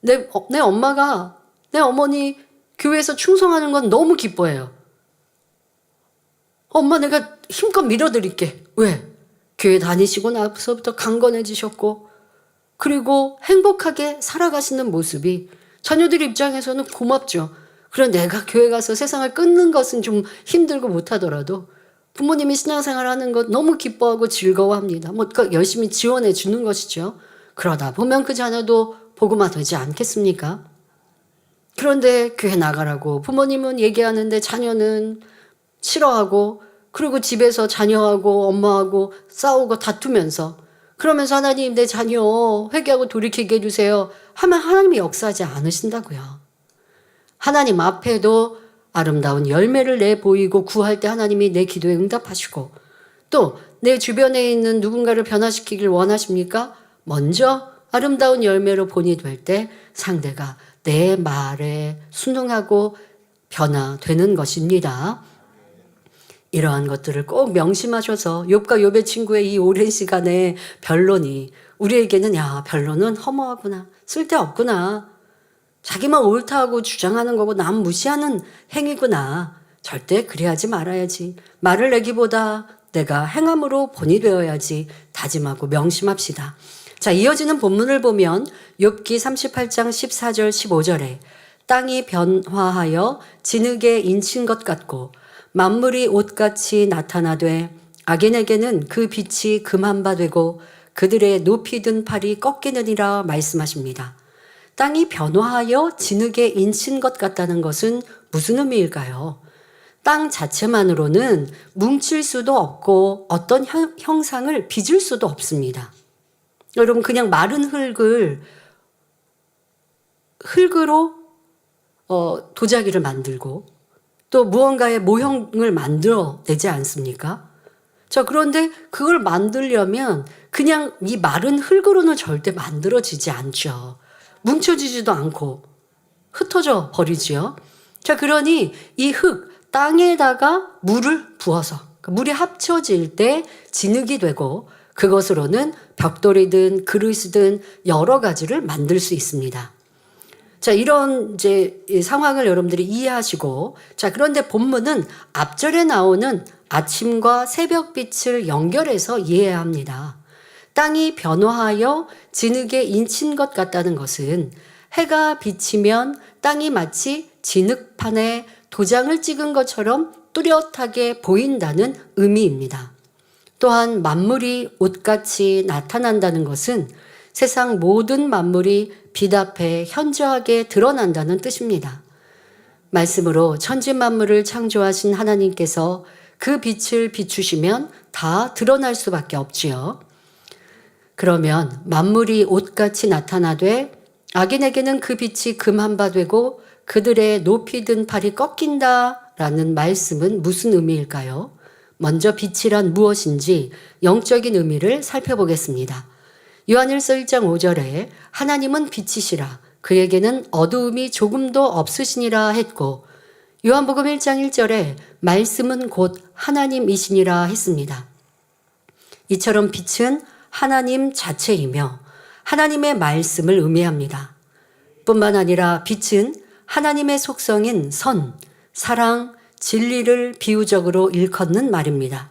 내 엄마가 내 어머니 교회에서 충성하는 건 너무 기뻐해요. 엄마 내가 힘껏 밀어드릴게. 왜? 교회 다니시고 나서부터 강건해지셨고 그리고 행복하게 살아가시는 모습이 자녀들 입장에서는 고맙죠. 그래 내가 교회 가서 세상을 끊는 것은 좀 힘들고 못하더라도 부모님이 신앙생활 하는 것 너무 기뻐하고 즐거워합니다. 뭐 열심히 지원해 주는 것이죠. 그러다 보면 그 자녀도 복음화 되지 않겠습니까? 그런데 교회 나가라고 부모님은 얘기하는데 자녀는 싫어하고 그리고 집에서 자녀하고 엄마하고 싸우고 다투면서 그러면서 하나님 내 자녀 회개하고 돌이키게 해주세요 하면 하나님이 역사하지 않으신다고요. 하나님 앞에도 아름다운 열매를 내보이고 구할 때 하나님이 내 기도에 응답하시고 또 내 주변에 있는 누군가를 변화시키길 원하십니까? 먼저 아름다운 열매로 본이 될 때 상대가 내 말에 순응하고 변화되는 것입니다. 이러한 것들을 꼭 명심하셔서 욥과 욥의 친구의 이 오랜 시간의 변론이 우리에게는 야 변론은 허무하구나 쓸데없구나 자기만 옳다고 주장하는 거고 남 무시하는 행위구나 절대 그래야지 말아야지 말을 내기보다 내가 행함으로 본이 되어야지 다짐하고 명심합시다. 자, 이어지는 본문을 보면 욥기 38장 14절 15절에 땅이 변화하여 진흙에 인친 것 같고 만물이 옷같이 나타나되 악인에게는 그 빛이 금한 바 되고 그들의 높이 든 팔이 꺾이느니라 말씀하십니다. 땅이 변화하여 진흙에 인친 것 같다는 것은 무슨 의미일까요? 땅 자체만으로는 뭉칠 수도 없고 어떤 형상을 빚을 수도 없습니다. 여러분 그냥 마른 흙으로 도자기를 만들고 또 무언가의 모형을 만들어내지 않습니까? 자, 그런데 그걸 만들려면 그냥 이 마른 흙으로는 절대 만들어지지 않죠. 뭉쳐지지도 않고 흩어져 버리지요. 자, 그러니 이 흙, 땅에다가 물을 부어서 물이 합쳐질 때 진흙이 되고 그것으로는 벽돌이든 그릇이든 여러 가지를 만들 수 있습니다. 자, 이런 이제 상황을 여러분들이 이해하시고 자, 그런데 본문은 앞절에 나오는 아침과 새벽빛을 연결해서 이해해야 합니다. 땅이 변화하여 진흙에 인친 것 같다는 것은 해가 비치면 땅이 마치 진흙판에 도장을 찍은 것처럼 뚜렷하게 보인다는 의미입니다. 또한 만물이 옷같이 나타난다는 것은 세상 모든 만물이 빛 앞에 현저하게 드러난다는 뜻입니다. 말씀으로 천지 만물을 창조하신 하나님께서 그 빛을 비추시면 다 드러날 수밖에 없지요. 그러면 만물이 옷같이 나타나되 악인에게는 그 빛이 금한 바 되고 그들의 높이 든 팔이 꺾인다라는 말씀은 무슨 의미일까요? 먼저 빛이란 무엇인지 영적인 의미를 살펴보겠습니다. 요한일서 1장 5절에 하나님은 빛이시라 그에게는 어두움이 조금도 없으시니라 했고 요한복음 1장 1절에 말씀은 곧 하나님이시니라 했습니다. 이처럼 빛은 하나님 자체이며 하나님의 말씀을 의미합니다. 뿐만 아니라 빛은 하나님의 속성인 선, 사랑, 진리를 비유적으로 일컫는 말입니다.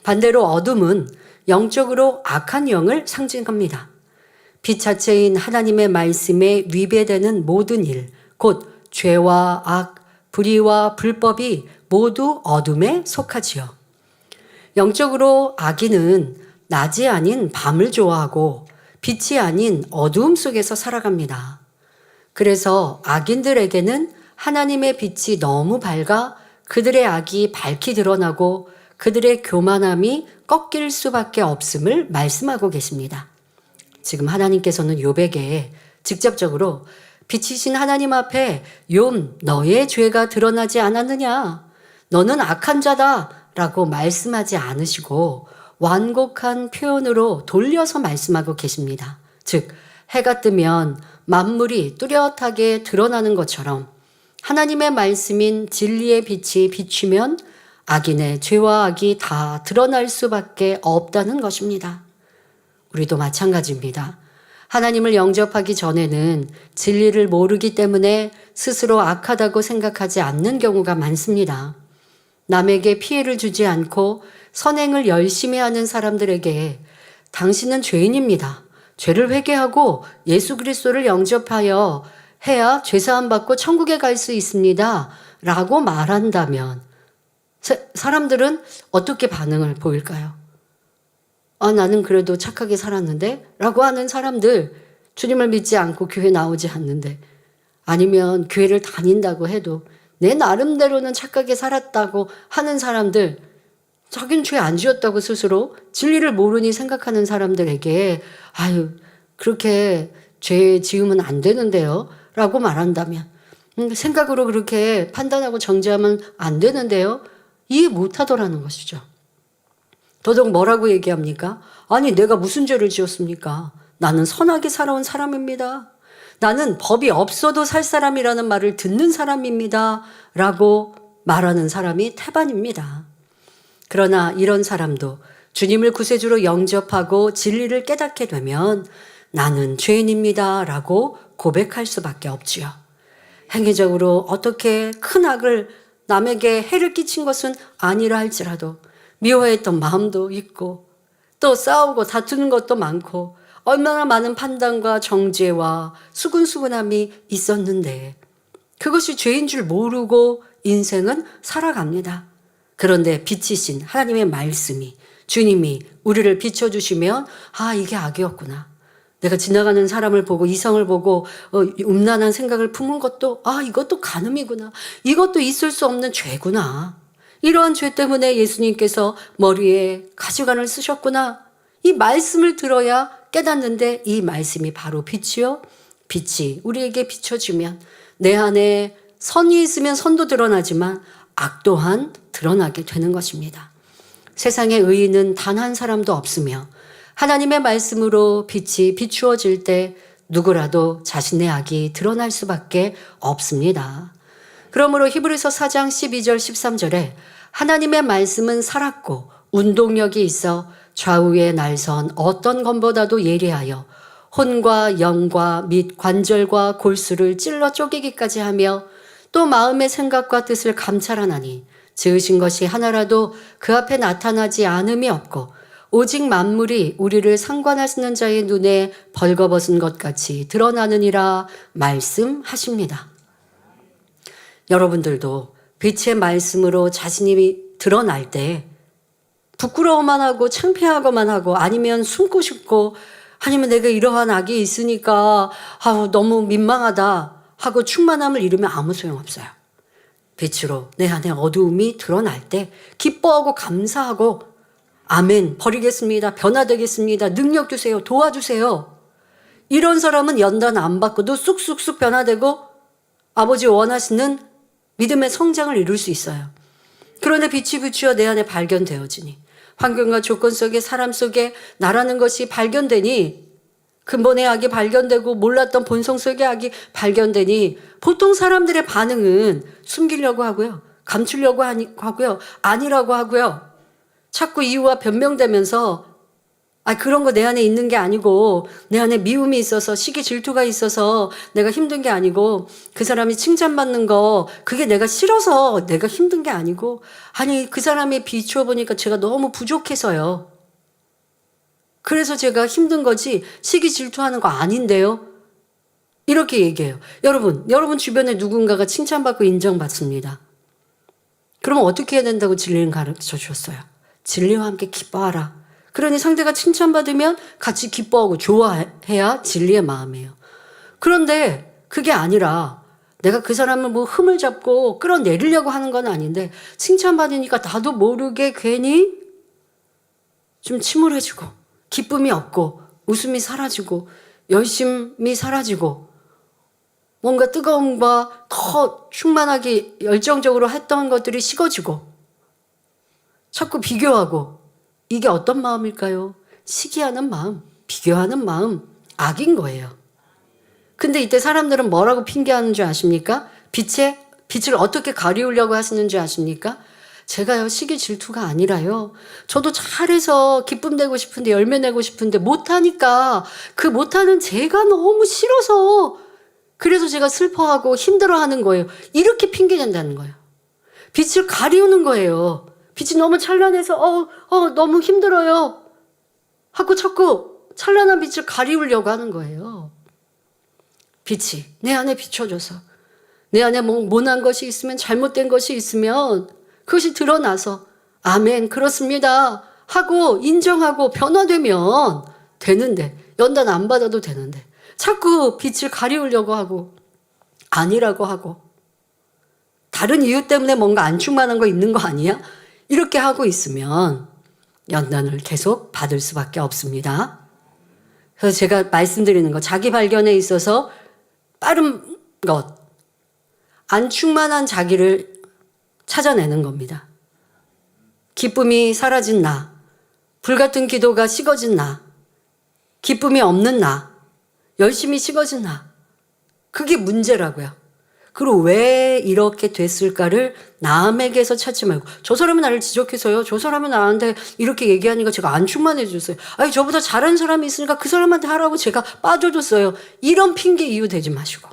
반대로 어둠은 영적으로 악한 영을 상징합니다. 빛 자체인 하나님의 말씀에 위배되는 모든 일, 곧 죄와 악, 불의와 불법이 모두 어둠에 속하지요. 영적으로 악인은 낮이 아닌 밤을 좋아하고 빛이 아닌 어두움 속에서 살아갑니다. 그래서 악인들에게는 하나님의 빛이 너무 밝아 그들의 악이 밝히 드러나고 그들의 교만함이 꺾일 수밖에 없음을 말씀하고 계십니다. 지금 하나님께서는 욥에게 직접적으로 빛이신 하나님 앞에 욥 너의 죄가 드러나지 않았느냐? 너는 악한 자다 라고 말씀하지 않으시고 완곡한 표현으로 돌려서 말씀하고 계십니다. 즉 해가 뜨면 만물이 뚜렷하게 드러나는 것처럼 하나님의 말씀인 진리의 빛이 비추면 악인의 죄와 악이 다 드러날 수밖에 없다는 것입니다. 우리도 마찬가지입니다. 하나님을 영접하기 전에는 진리를 모르기 때문에 스스로 악하다고 생각하지 않는 경우가 많습니다. 남에게 피해를 주지 않고 선행을 열심히 하는 사람들에게 당신은 죄인입니다. 죄를 회개하고 예수 그리스도를 영접하여 해야 죄사함 받고 천국에 갈 수 있습니다. 라고 말한다면 사람들은 어떻게 반응을 보일까요? 아, 나는 그래도 착하게 살았는데? 라고 하는 사람들, 주님을 믿지 않고 교회 나오지 않는데, 아니면 교회를 다닌다고 해도 내 나름대로는 착하게 살았다고 하는 사람들, 자기는 죄 안 지었다고 스스로 진리를 모르니 생각하는 사람들에게 아유, 그렇게 죄 지으면 안 되는데요? 라고 말한다면, 생각으로 그렇게 판단하고 정죄하면 안 되는데요? 이해 못 하더라는 것이죠. 더더욱 뭐라고 얘기합니까? 아니, 내가 무슨 죄를 지었습니까? 나는 선하게 살아온 사람입니다. 나는 법이 없어도 살 사람이라는 말을 듣는 사람입니다. 라고 말하는 사람이 태반입니다. 그러나 이런 사람도 주님을 구세주로 영접하고 진리를 깨닫게 되면 나는 죄인입니다. 라고 고백할 수밖에 없지요. 행위적으로 어떻게 큰 악을 남에게 해를 끼친 것은 아니라 할지라도 미워했던 마음도 있고 또 싸우고 다투는 것도 많고 얼마나 많은 판단과 정죄와 수근수근함이 있었는데 그것이 죄인 줄 모르고 인생은 살아갑니다. 그런데 빛이신 하나님의 말씀이 주님이 우리를 비춰주시면 아, 이게 악이었구나. 내가 지나가는 사람을 보고 이성을 보고 음란한 생각을 품은 것도 아, 이것도 간음이구나. 이것도 있을 수 없는 죄구나. 이러한 죄 때문에 예수님께서 머리에 가시관을 쓰셨구나. 이 말씀을 들어야 깨닫는데 이 말씀이 바로 빛이요. 빛이 우리에게 비춰지면 내 안에 선이 있으면 선도 드러나지만 악 또한 드러나게 되는 것입니다. 세상에 의인은 단 한 사람도 없으며 하나님의 말씀으로 빛이 비추어질 때 누구라도 자신의 악이 드러날 수밖에 없습니다. 그러므로 히브리서 4장 12절 13절에 하나님의 말씀은 살았고 운동력이 있어 좌우의 날선 어떤 검보다도 예리하여 혼과 영과 및 관절과 골수를 찔러 쪼개기까지 하며 또 마음의 생각과 뜻을 감찰하나니 지으신 것이 하나라도 그 앞에 나타나지 않음이 없고 오직 만물이 우리를 상관하시는 자의 눈에 벌거벗은 것 같이 드러나느니라 말씀하십니다. 여러분들도 빛의 말씀으로 자신이 드러날 때 부끄러워만 하고 창피하고만 하고 아니면 숨고 싶고 아니면 내가 이러한 악이 있으니까 너무 민망하다 하고 충만함을 잃으면 아무 소용없어요. 빛으로 내 안에 어두움이 드러날 때 기뻐하고 감사하고 아멘, 버리겠습니다. 변화되겠습니다. 능력 주세요. 도와주세요. 이런 사람은 연단 안 받고도 쑥쑥쑥 변화되고 아버지 원하시는 믿음의 성장을 이룰 수 있어요. 그런데 빛이 비추어 내 안에 발견되어지니 환경과 조건 속에 사람 속에 나라는 것이 발견되니 근본의 악이 발견되고 몰랐던 본성 속의 악이 발견되니 보통 사람들의 반응은 숨기려고 하고요. 감추려고 하고요. 아니라고 하고요. 자꾸 이유와 변명되면서 그런 거 내 안에 있는 게 아니고 내 안에 미움이 있어서 시기 질투가 있어서 내가 힘든 게 아니고 그 사람이 칭찬받는 거 그게 내가 싫어서 내가 힘든 게 아니고 아니 그 사람이 비추어 보니까 제가 너무 부족해서요. 그래서 제가 힘든 거지 시기 질투하는 거 아닌데요. 이렇게 얘기해요. 여러분 주변에 누군가가 칭찬받고 인정받습니다. 그럼 어떻게 해야 된다고 진리는 가르쳐 주셨어요. 진리와 함께 기뻐하라. 그러니 상대가 칭찬받으면 같이 기뻐하고 좋아해야 진리의 마음이에요. 그런데 그게 아니라 내가 그 사람을 뭐 흠을 잡고 끌어내리려고 하는 건 아닌데 칭찬받으니까 나도 모르게 괜히 좀 침울해지고 기쁨이 없고 웃음이 사라지고 열심이 사라지고 뭔가 뜨거움과 더 충만하게 열정적으로 했던 것들이 식어지고 자꾸 비교하고 이게 어떤 마음일까요? 시기하는 마음, 비교하는 마음, 악인 거예요. 근데 이때 사람들은 뭐라고 핑계하는 줄 아십니까? 빛을 어떻게 가리우려고 하시는 줄 아십니까? 제가요, 시기 질투가 아니라요. 저도 잘해서 기쁨 내고 싶은데 열매 내고 싶은데 못하니까 그 못하는 제가 너무 싫어서 그래서 제가 슬퍼하고 힘들어하는 거예요. 이렇게 핑계 댄다는 거예요. 빛을 가리우는 거예요. 빛이 너무 찬란해서 너무 힘들어요 하고 자꾸 찬란한 빛을 가리우려고 하는 거예요. 빛이 내 안에 비춰줘서 내 안에 뭐 모난 것이 있으면, 잘못된 것이 있으면 그것이 드러나서 아멘 그렇습니다 하고 인정하고 변화되면 되는데, 연단 안 받아도 되는데 자꾸 빛을 가리우려고 하고 아니라고 하고 다른 이유 때문에 뭔가 안 충만한 거 있는 거 아니야? 이렇게 하고 있으면 연단을 계속 받을 수밖에 없습니다. 그래서 제가 말씀드리는 거, 자기 발견에 있어서 빠른 것, 안 충만한 자기를 찾아내는 겁니다. 기쁨이 사라진 나, 불같은 기도가 식어진 나, 기쁨이 없는 나, 열심히 식어진 나, 그게 문제라고요. 그리고 왜 이렇게 됐을까를 남에게서 찾지 말고, 저 사람은 나를 지적해서요, 저 사람은 나한테 이렇게 얘기하니까 제가 안 충만해졌어요, 아니 저보다 잘하는 사람이 있으니까 그 사람한테 하라고 제가 빠져줬어요, 이런 핑계 이유 대지 마시고,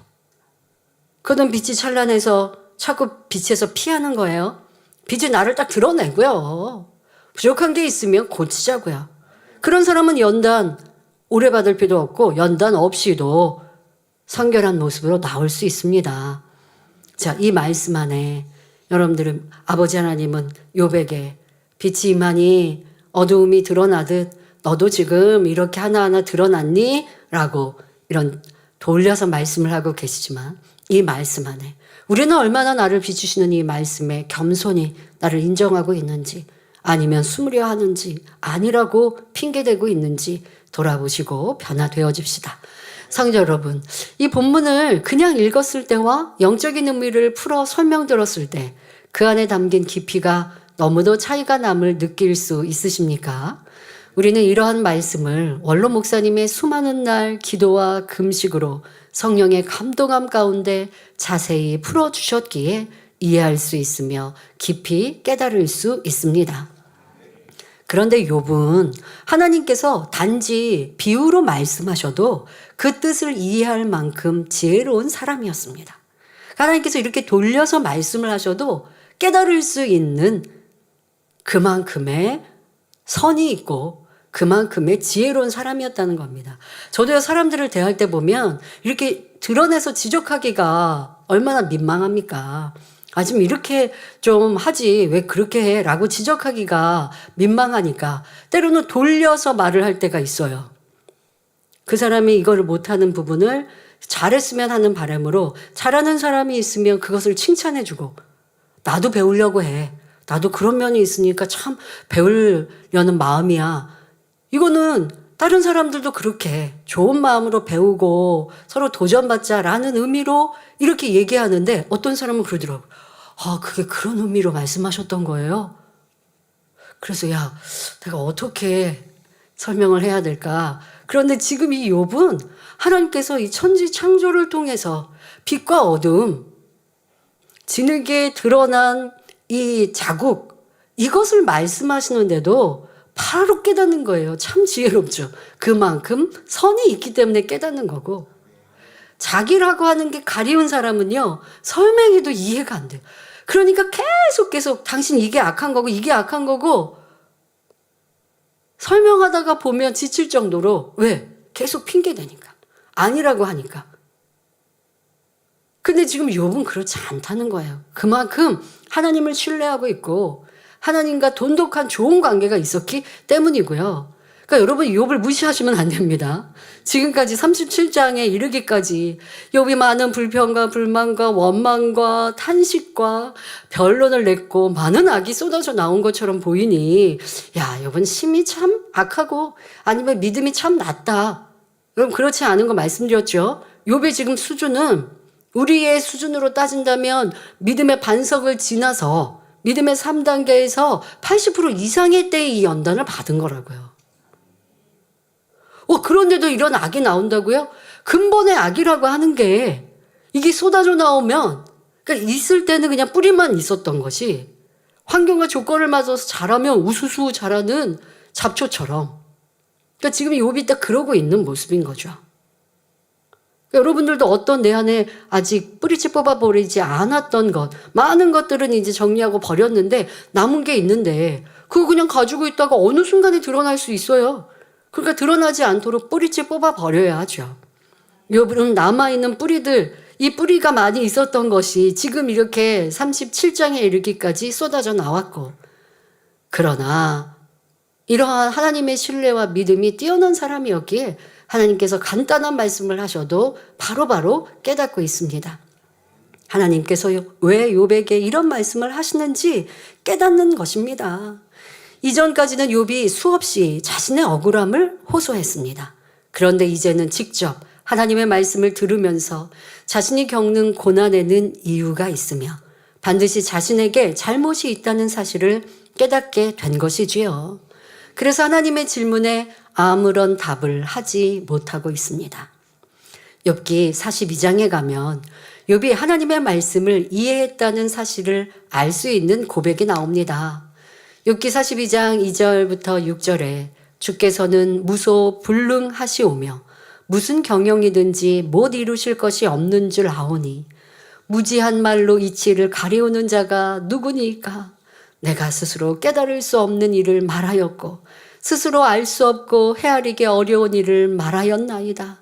그는 빛이 찬란해서 자꾸 빛에서 피하는 거예요. 빛이 나를 딱 드러내고요, 부족한 게 있으면 고치자고요. 그런 사람은 연단 오래 받을 필요 없고 연단 없이도 성결한 모습으로 나올 수 있습니다. 자, 이 말씀 안에 여러분들은, 아버지 하나님은 욥에게 빛이 임하니 어두움이 드러나듯 너도 지금 이렇게 하나하나 드러났니? 라고 이런 돌려서 말씀을 하고 계시지만, 이 말씀 안에 우리는 얼마나 나를 비추시는 이 말씀에 겸손히 나를 인정하고 있는지, 아니면 숨으려 하는지, 아니라고 핑계대고 있는지 돌아보시고 변화되어집시다. 성도 여러분, 이 본문을 그냥 읽었을 때와 영적인 의미를 풀어 설명들었을 때 그 안에 담긴 깊이가 너무도 차이가 남을 느낄 수 있으십니까? 우리는 이러한 말씀을 원로 목사님의 수많은 날 기도와 금식으로 성령의 감동함 가운데 자세히 풀어주셨기에 이해할 수 있으며 깊이 깨달을 수 있습니다. 그런데 욥은 하나님께서 단지 비유로 말씀하셔도 그 뜻을 이해할 만큼 지혜로운 사람이었습니다. 하나님께서 이렇게 돌려서 말씀을 하셔도 깨달을 수 있는 그만큼의 선이 있고 그만큼의 지혜로운 사람이었다는 겁니다. 저도요, 사람들을 대할 때 보면 이렇게 드러내서 지적하기가 얼마나 민망합니까? 아, 좀 이렇게 좀 하지 왜 그렇게 해? 라고 지적하기가 민망하니까 때로는 돌려서 말을 할 때가 있어요. 그 사람이 이거를 못하는 부분을 잘했으면 하는 바람으로, 잘하는 사람이 있으면 그것을 칭찬해주고, 나도 배우려고 해, 나도 그런 면이 있으니까 참 배우려는 마음이야. 이거는 다른 사람들도 그렇게 좋은 마음으로 배우고 서로 도전받자라는 의미로 이렇게 얘기하는데, 어떤 사람은 그러더라고요. 아, 그게 그런 의미로 말씀하셨던 거예요? 그래서 야, 내가 어떻게 설명을 해야 될까? 그런데 지금 이 욥은 하나님께서 이 천지 창조를 통해서 빛과 어두움, 진흙에 드러난 이 자국, 이것을 말씀하시는데도 바로 깨닫는 거예요. 참 지혜롭죠. 그만큼 선이 있기 때문에 깨닫는 거고, 자기라고 하는 게 가리운 사람은요, 설명해도 이해가 안 돼요. 그러니까 계속 당신 이게 악한 거고 이게 악한 거고 설명하다가 보면 지칠 정도로, 왜? 계속 핑계대니까, 아니라고 하니까. 근데 지금 욥은 그렇지 않다는 거예요. 그만큼 하나님을 신뢰하고 있고 하나님과 돈독한 좋은 관계가 있었기 때문이고요. 그러니까 여러분, 욥을 무시하시면 안 됩니다. 지금까지 37장에 이르기까지 욥이 많은 불평과 불만과 원망과 탄식과 변론을 냈고 많은 악이 쏟아져 나온 것처럼 보이니, 야, 욥은 심히 참 악하고 아니면 믿음이 참 낮다. 여러분, 그렇지 않은 거 말씀드렸죠. 욥의 지금 수준은 우리의 수준으로 따진다면 믿음의 반석을 지나서 믿음의 3단계에서 80% 이상의 때에 이 연단을 받은 거라고요. 그런데도 이런 악이 나온다고요? 근본의 악이라고 하는 게 이게 쏟아져 나오면, 그러니까 있을 때는 그냥 뿌리만 있었던 것이 환경과 조건을 맞아서 자라면 우수수 자라는 잡초처럼, 그러니까 지금 욥이 딱 그러고 있는 모습인 거죠. 그러니까 여러분들도 어떤 내 안에 아직 뿌리째 뽑아버리지 않았던 것, 많은 것들은 이제 정리하고 버렸는데 남은 게 있는데 그거 그냥 가지고 있다가 어느 순간에 드러날 수 있어요. 그러니까 드러나지 않도록 뿌리째 뽑아버려야 하죠. 욥은 남아있는 뿌리들, 이 뿌리가 많이 있었던 것이 지금 이렇게 37장에 이르기까지 쏟아져 나왔고, 그러나 이러한 하나님의 신뢰와 믿음이 뛰어난 사람이었기에 하나님께서 간단한 말씀을 하셔도 바로바로 깨닫고 있습니다. 하나님께서 왜 욥에게 이런 말씀을 하시는지 깨닫는 것입니다. 이전까지는 욥이 수없이 자신의 억울함을 호소했습니다. 그런데 이제는 직접 하나님의 말씀을 들으면서 자신이 겪는 고난에는 이유가 있으며 반드시 자신에게 잘못이 있다는 사실을 깨닫게 된 것이지요. 그래서 하나님의 질문에 아무런 답을 하지 못하고 있습니다. 욥기 42장에 가면 욥이 하나님의 말씀을 이해했다는 사실을 알 수 있는 고백이 나옵니다. 욥기 42장 2절부터 6절에 주께서는 무소불능하시오며 무슨 경영이든지 못 이루실 것이 없는 줄 아오니 무지한 말로 이치를 가리우는 자가 누구니까? 내가 스스로 깨달을 수 없는 일을 말하였고 스스로 알 수 없고 헤아리기 어려운 일을 말하였나이다.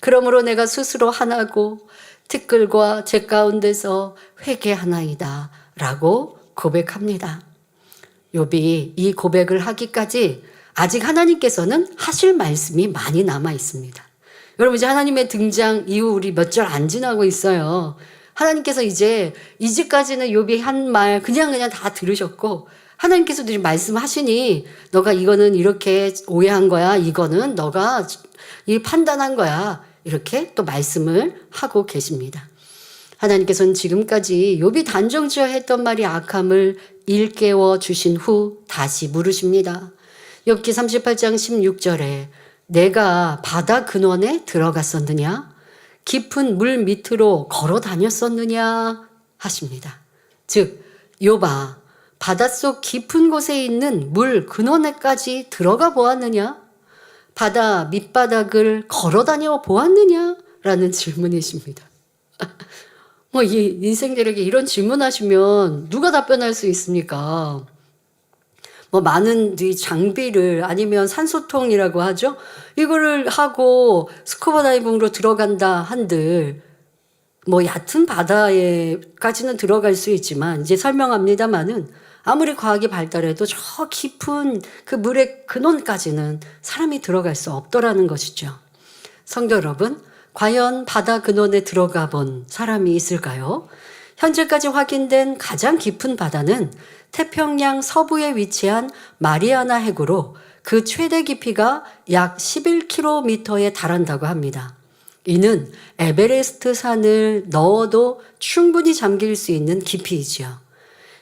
그러므로 내가 스스로 하나고 티끌과 제 가운데서 회개하나이다 라고 고백합니다. 욥이 이 고백을 하기까지 아직 하나님께서는 하실 말씀이 많이 남아 있습니다. 여러분, 이제 하나님의 등장 이후 우리 몇 절 안 지나고 있어요. 하나님께서 이제까지는 욥이 한 말 그냥 다 들으셨고, 하나님께서도 이제 말씀하시니 너가 이거는 이렇게 오해한 거야, 이거는 너가 이 판단한 거야, 이렇게 또 말씀을 하고 계십니다. 하나님께서는 지금까지 욥이 단정지어 했던 말이 악함을 일깨워 주신 후 다시 물으십니다. 욥기 38장 16절에 내가 바다 근원에 들어갔었느냐? 깊은 물 밑으로 걸어 다녔었느냐? 하십니다. 즉, 욥아, 바닷속 깊은 곳에 있는 물 근원에까지 들어가 보았느냐? 바다 밑바닥을 걸어 다녀 보았느냐? 라는 질문이십니다. 이 인생들에게 이런 질문하시면 누가 답변할 수 있습니까? 많은 이 장비를 아니면 산소통이라고 하죠. 이거를 하고 스쿠버 다이빙으로 들어간다 한들 얕은 바다에까지는 들어갈 수 있지만 이제 설명합니다마는 아무리 과학이 발달해도 저 깊은 그 물의 근원까지는 사람이 들어갈 수 없더라는 것이죠. 성도 여러분, 과연 바다 근원에 들어가 본 사람이 있을까요? 현재까지 확인된 가장 깊은 바다는 태평양 서부에 위치한 마리아나 해구로 그 최대 깊이가 약 11km에 달한다고 합니다. 이는 에베레스트 산을 넣어도 충분히 잠길 수 있는 깊이이지요.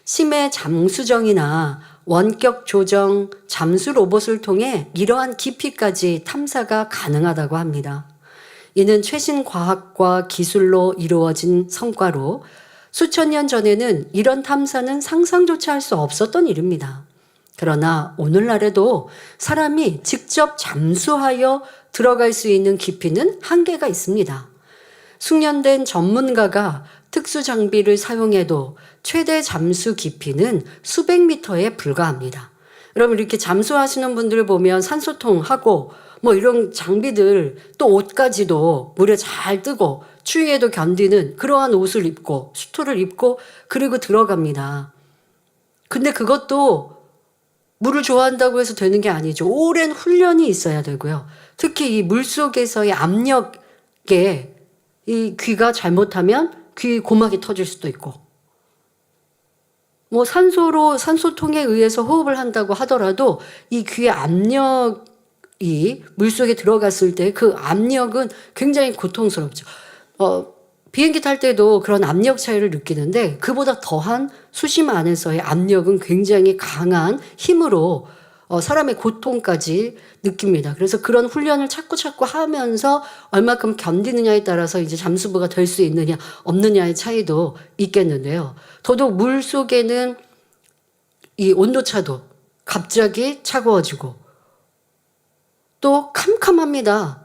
심해 잠수정이나 원격 조정 잠수 로봇을 통해 이러한 깊이까지 탐사가 가능하다고 합니다. 이는 최신 과학과 기술로 이루어진 성과로 수천 년 전에는 이런 탐사는 상상조차 할 수 없었던 일입니다. 그러나 오늘날에도 사람이 직접 잠수하여 들어갈 수 있는 깊이는 한계가 있습니다. 숙련된 전문가가 특수 장비를 사용해도 최대 잠수 깊이는 수백 미터에 불과합니다. 여러분, 이렇게 잠수하시는 분들을 보면 산소통하고 이런 장비들, 또 옷까지도 물에 잘 뜨고 추위에도 견디는 그러한 옷을 입고 수트를 입고 그리고 들어갑니다. 근데 그것도 물을 좋아한다고 해서 되는 게 아니죠. 오랜 훈련이 있어야 되고요. 특히 이 물속에서의 압력에 이 귀가 잘못하면 귀 고막이 터질 수도 있고, 산소통에 의해서 호흡을 한다고 하더라도 이 귀의 압력이 물속에 들어갔을 때 그 압력은 굉장히 고통스럽죠. 비행기 탈 때도 그런 압력 차이를 느끼는데 그보다 더한 수심 안에서의 압력은 굉장히 강한 힘으로 사람의 고통까지 느낍니다. 그래서 그런 훈련을 자꾸 하면서 얼마큼 견디느냐에 따라서 이제 잠수부가 될 수 있느냐 없느냐의 차이도 있겠는데요. 더더욱 물 속에는 이 온도차도 갑자기 차가워지고 또 캄캄합니다.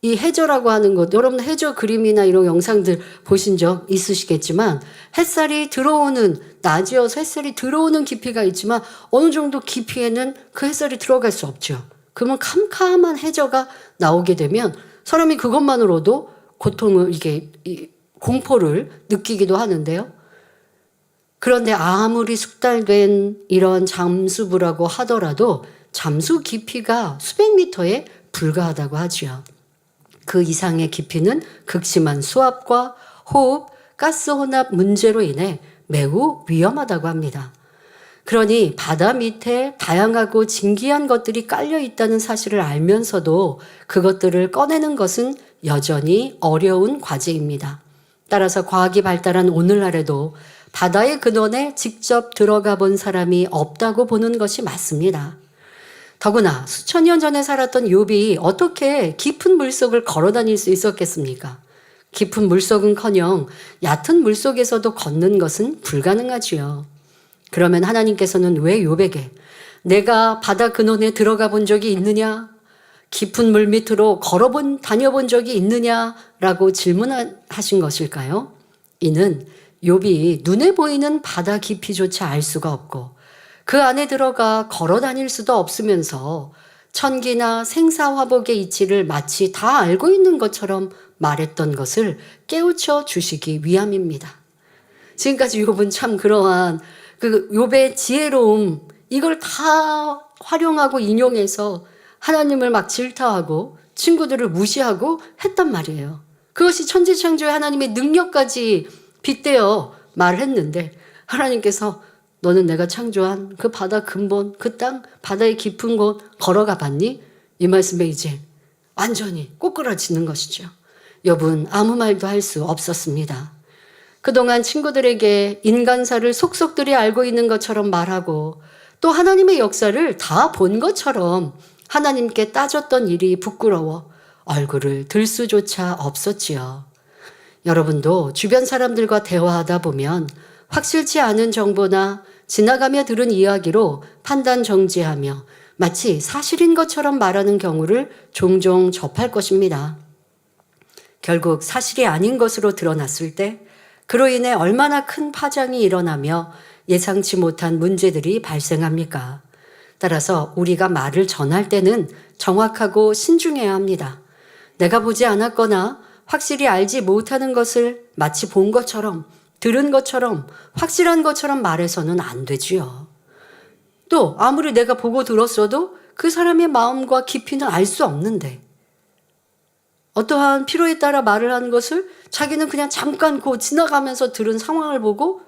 이 해저라고 하는 것, 여러분 해저 그림이나 이런 영상들 보신 적 있으시겠지만 햇살이 들어오는, 낮이어서 햇살이 들어오는 깊이가 있지만 어느 정도 깊이에는 그 햇살이 들어갈 수 없죠. 그러면 캄캄한 해저가 나오게 되면 사람이 그것만으로도 고통을, 공포를 느끼기도 하는데요. 그런데 아무리 숙달된 이런 잠수부라고 하더라도 잠수 깊이가 수백 미터에 불과하다고 하지요. 그 이상의 깊이는 극심한 수압과 호흡, 가스 혼합 문제로 인해 매우 위험하다고 합니다. 그러니 바다 밑에 다양하고 진기한 것들이 깔려 있다는 사실을 알면서도 그것들을 꺼내는 것은 여전히 어려운 과제입니다. 따라서 과학이 발달한 오늘날에도 바다의 근원에 직접 들어가 본 사람이 없다고 보는 것이 맞습니다. 더구나 수천 년 전에 살았던 욥이 어떻게 깊은 물속을 걸어 다닐 수 있었겠습니까? 깊은 물속은커녕 얕은 물속에서도 걷는 것은 불가능하지요. 그러면 하나님께서는 왜 욥에게 내가 바다 근원에 들어가 본 적이 있느냐? 깊은 물 밑으로 다녀본 적이 있느냐라고 질문하신 것일까요? 이는 욥이 눈에 보이는 바다 깊이조차 알 수가 없고 그 안에 들어가 걸어 다닐 수도 없으면서 천기나 생사화복의 이치를 마치 다 알고 있는 것처럼 말했던 것을 깨우쳐 주시기 위함입니다. 지금까지 욥은 참 그러한 그 욥의 지혜로움, 이걸 다 활용하고 인용해서 하나님을 막 질타하고 친구들을 무시하고 했단 말이에요. 그것이 천지창조의 하나님의 능력까지 빗대어 말했는데 하나님께서 너는 내가 창조한 그 바다 근본, 그 땅, 바다의 깊은 곳 걸어가 봤니? 이 말씀에 이제 완전히 꼬꾸라지는 것이죠. 욥은 아무 말도 할 수 없었습니다. 그동안 친구들에게 인간사를 속속들이 알고 있는 것처럼 말하고 또 하나님의 역사를 다 본 것처럼 하나님께 따졌던 일이 부끄러워 얼굴을 들 수조차 없었지요. 여러분도 주변 사람들과 대화하다 보면 확실치 않은 정보나 지나가며 들은 이야기로 판단 정지하며 마치 사실인 것처럼 말하는 경우를 종종 접할 것입니다. 결국 사실이 아닌 것으로 드러났을 때 그로 인해 얼마나 큰 파장이 일어나며 예상치 못한 문제들이 발생합니까? 따라서 우리가 말을 전할 때는 정확하고 신중해야 합니다. 내가 보지 않았거나 확실히 알지 못하는 것을 마치 본 것처럼, 들은 것처럼, 확실한 것처럼 말해서는 안 되지요. 또 아무리 내가 보고 들었어도 그 사람의 마음과 깊이는 알 수 없는데 어떠한 필요에 따라 말을 하는 것을 자기는 그냥 잠깐 지나가면서 들은 상황을 보고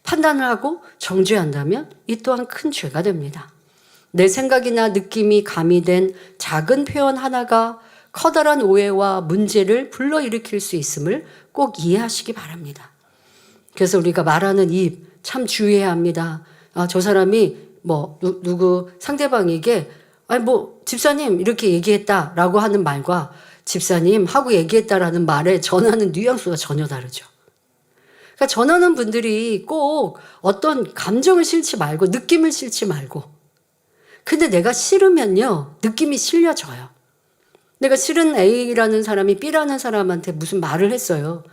판단을 하고 정죄한다면 이 또한 큰 죄가 됩니다. 내 생각이나 느낌이 가미된 작은 표현 하나가 커다란 오해와 문제를 불러일으킬 수 있음을 꼭 이해하시기 바랍니다. 그래서 우리가 말하는 입 참 주의해야 합니다. 저 사람이 누구 상대방에게 집사님 이렇게 얘기했다라고 하는 말과 집사님 하고 얘기했다라는 말에 전하는 뉘앙스가 전혀 다르죠. 그러니까 전하는 분들이 꼭 어떤 감정을 실지 말고 느낌을 실지 말고 근데 내가 싫으면요 느낌이 실려져요. 내가 싫은 A라는 사람이 B라는 사람한테 무슨 말을 했어요.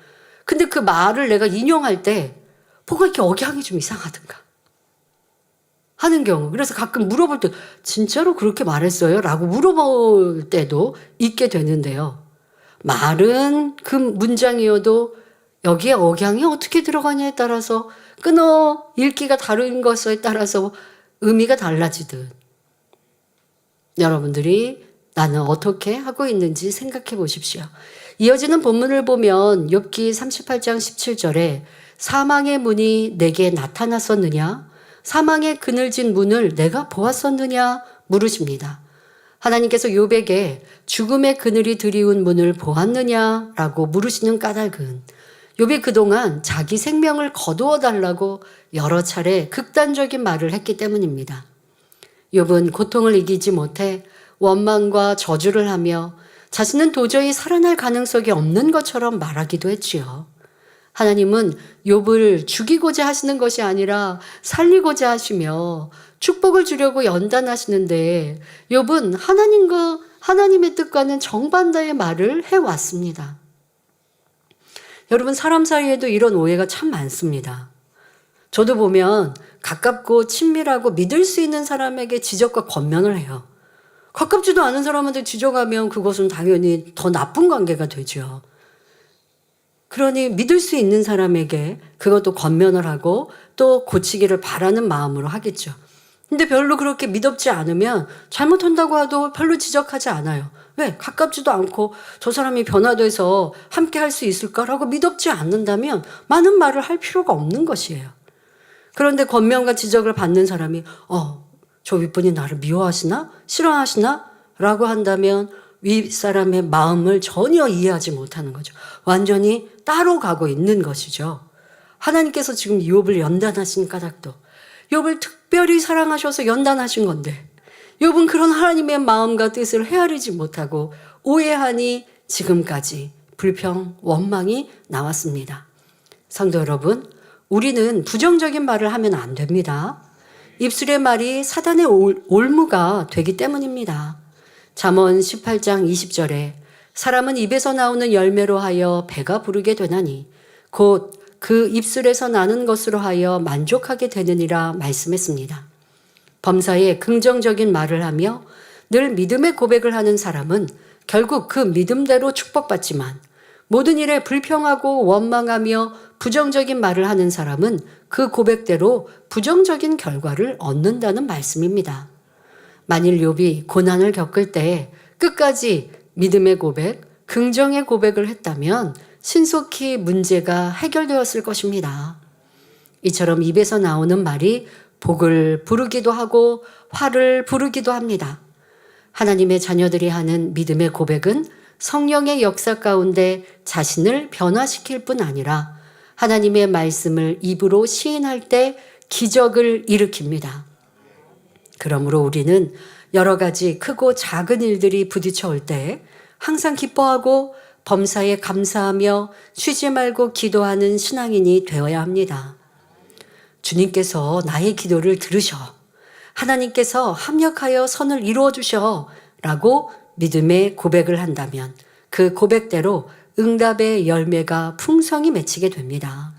근데 그 말을 내가 인용할 때 뭐가 이렇게 억양이 좀 이상하든가 하는 경우. 그래서 가끔 물어볼 때 진짜로 그렇게 말했어요? 라고 물어볼 때도 있게 되는데요. 말은 그 문장이어도 여기에 억양이 어떻게 들어가냐에 따라서 끊어 읽기가 다른 것에 따라서 의미가 달라지듯 여러분들이 나는 어떻게 하고 있는지 생각해 보십시오. 이어지는 본문을 보면 욥기 38장 17절에 사망의 문이 내게 나타났었느냐? 사망의 그늘진 문을 내가 보았었느냐? 물으십니다. 하나님께서 욥에게 죽음의 그늘이 드리운 문을 보았느냐라고 물으시는 까닭은 욥이 그동안 자기 생명을 거두어 달라고 여러 차례 극단적인 말을 했기 때문입니다. 욥은 고통을 이기지 못해 원망과 저주를 하며 자신은 도저히 살아날 가능성이 없는 것처럼 말하기도 했지요. 하나님은 욥을 죽이고자 하시는 것이 아니라 살리고자 하시며 축복을 주려고 연단하시는데 욥은 하나님과 하나님의 뜻과는 정반대의 말을 해왔습니다. 여러분 사람 사이에도 이런 오해가 참 많습니다. 저도 보면 가깝고 친밀하고 믿을 수 있는 사람에게 지적과 권면을 해요. 가깝지도 않은 사람한테 지적하면 그것은 당연히 더 나쁜 관계가 되죠. 그러니 믿을 수 있는 사람에게 그것도 권면을 하고 또 고치기를 바라는 마음으로 하겠죠. 근데 별로 그렇게 믿업지 않으면 잘못한다고 해도 별로 지적하지 않아요. 왜? 가깝지도 않고 저 사람이 변화돼서 함께 할 수 있을까라고 믿업지 않는다면 많은 말을 할 필요가 없는 것이에요. 그런데 권면과 지적을 받는 사람이 저 윗분이 나를 미워하시나? 싫어하시나? 라고 한다면 윗사람의 마음을 전혀 이해하지 못하는 거죠. 완전히 따로 가고 있는 것이죠. 하나님께서 지금 욥을 연단하신 까닭도 욥을 특별히 사랑하셔서 연단하신 건데 욥은 그런 하나님의 마음과 뜻을 헤아리지 못하고 오해하니 지금까지 불평, 원망이 나왔습니다. 성도 여러분, 우리는 부정적인 말을 하면 안 됩니다. 입술의 말이 사단의 올무가 되기 때문입니다. 잠언 18장 20절에 사람은 입에서 나오는 열매로 하여 배가 부르게 되나니 곧 그 입술에서 나는 것으로 하여 만족하게 되느니라 말씀했습니다. 범사에 긍정적인 말을 하며 늘 믿음의 고백을 하는 사람은 결국 그 믿음대로 축복받지만 모든 일에 불평하고 원망하며 부정적인 말을 하는 사람은 그 고백대로 부정적인 결과를 얻는다는 말씀입니다. 만일 욥이 고난을 겪을 때 끝까지 믿음의 고백, 긍정의 고백을 했다면 신속히 문제가 해결되었을 것입니다. 이처럼 입에서 나오는 말이 복을 부르기도 하고 화를 부르기도 합니다. 하나님의 자녀들이 하는 믿음의 고백은 성령의 역사 가운데 자신을 변화시킬 뿐 아니라 하나님의 말씀을 입으로 시인할 때 기적을 일으킵니다. 그러므로 우리는 여러 가지 크고 작은 일들이 부딪혀 올 때 항상 기뻐하고 범사에 감사하며 쉬지 말고 기도하는 신앙인이 되어야 합니다. 주님께서 나의 기도를 들으셔. 하나님께서 합력하여 선을 이루어 주셔. 라고 믿음의 고백을 한다면 그 고백대로 응답의 열매가 풍성히 맺히게 됩니다.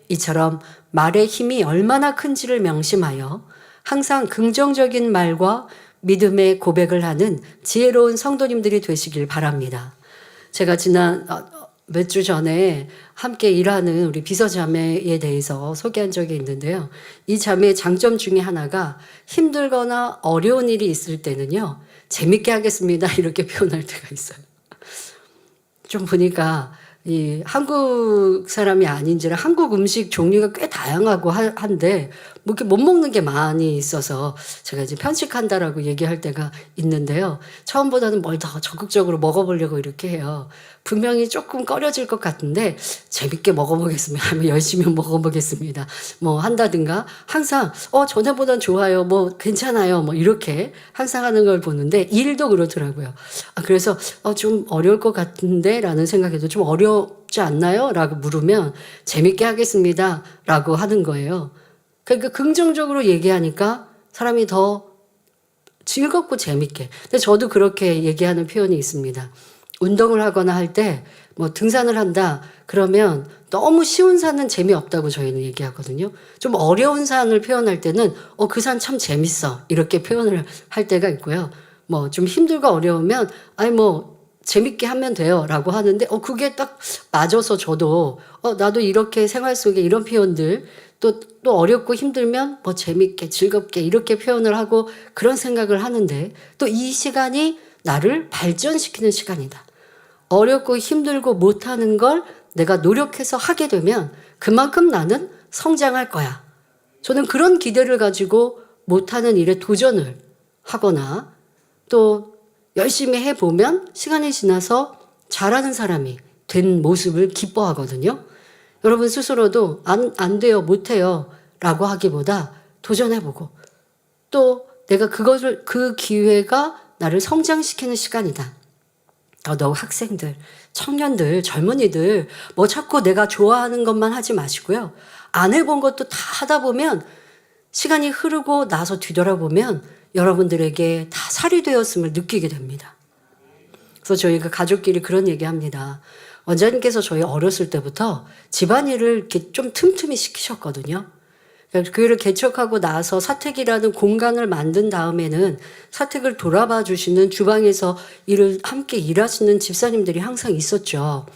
이처럼 말의 힘이 얼마나 큰지를 명심하여 항상 긍정적인 말과 믿음의 고백을 하는 지혜로운 성도님들이 되시길 바랍니다. 제가 지난 몇 주 전에 함께 일하는 우리 비서자매에 대해서 소개한 적이 있는데요. 이 자매의 장점 중에 하나가 힘들거나 어려운 일이 있을 때는요. 재밌게 하겠습니다. 이렇게 표현할 때가 있어요. 좀 보니까 이 한국 사람이 아닌지라 한국 음식 종류가 꽤 다양하고 한데 뭐 이렇게 못 먹는 게 많이 있어서 제가 이제 편식한다라고 얘기할 때가 있는데요. 처음보다는 뭘 더 적극적으로 먹어보려고 이렇게 해요. 분명히 조금 꺼려질 것 같은데 재밌게 먹어보겠습니다. 하면 열심히 먹어보겠습니다. 뭐 한다든가 항상 전에보단 좋아요. 뭐 괜찮아요. 뭐 이렇게 항상 하는 걸 보는데 일도 그렇더라고요. 그래서 좀 어려울 것 같은데 라는 생각에도 좀 어렵지 않나요? 라고 물으면 재밌게 하겠습니다. 라고 하는 거예요. 그러니까 긍정적으로 얘기하니까 사람이 더 즐겁고 재밌게. 근데 저도 그렇게 얘기하는 표현이 있습니다. 운동을 하거나 할 때 뭐 등산을 한다 그러면 너무 쉬운 산은 재미없다고 저희는 얘기하거든요. 좀 어려운 산을 표현할 때는 그 산 참 재밌어 이렇게 표현을 할 때가 있고요. 뭐 좀 힘들고 어려우면 뭐 재밌게 하면 돼요 라고 하는데 그게 딱 맞아서 저도 나도 이렇게 생활 속에 이런 표현들 또 어렵고 힘들면 뭐 재밌게 즐겁게 이렇게 표현을 하고 그런 생각을 하는데 또 이 시간이 나를 발전시키는 시간이다. 어렵고 힘들고 못하는 걸 내가 노력해서 하게 되면 그만큼 나는 성장할 거야. 저는 그런 기대를 가지고 못하는 일에 도전을 하거나 또 열심히 해보면 시간이 지나서 잘하는 사람이 된 모습을 기뻐하거든요. 여러분 스스로도 안 돼요, 못해요 라고 하기보다 도전해보고 또 내가 그 기회가 나를 성장시키는 시간이다. 너 학생들, 청년들, 젊은이들 뭐 자꾸 내가 좋아하는 것만 하지 마시고요. 안 해본 것도 다 하다 보면 시간이 흐르고 나서 뒤돌아보면 여러분들에게 다 살이 되었음을 느끼게 됩니다. 그래서 저희가 가족끼리 그런 얘기합니다. 원장님께서 저희 어렸을 때부터 집안일을 이렇게 좀 틈틈이 시키셨거든요. 그러니까 교회를 개척하고 나서 사택이라는 공간을 만든 다음에는 사택을 돌아봐 주시는 주방에서 일을 함께 일하시는 집사님들이 항상 있었죠.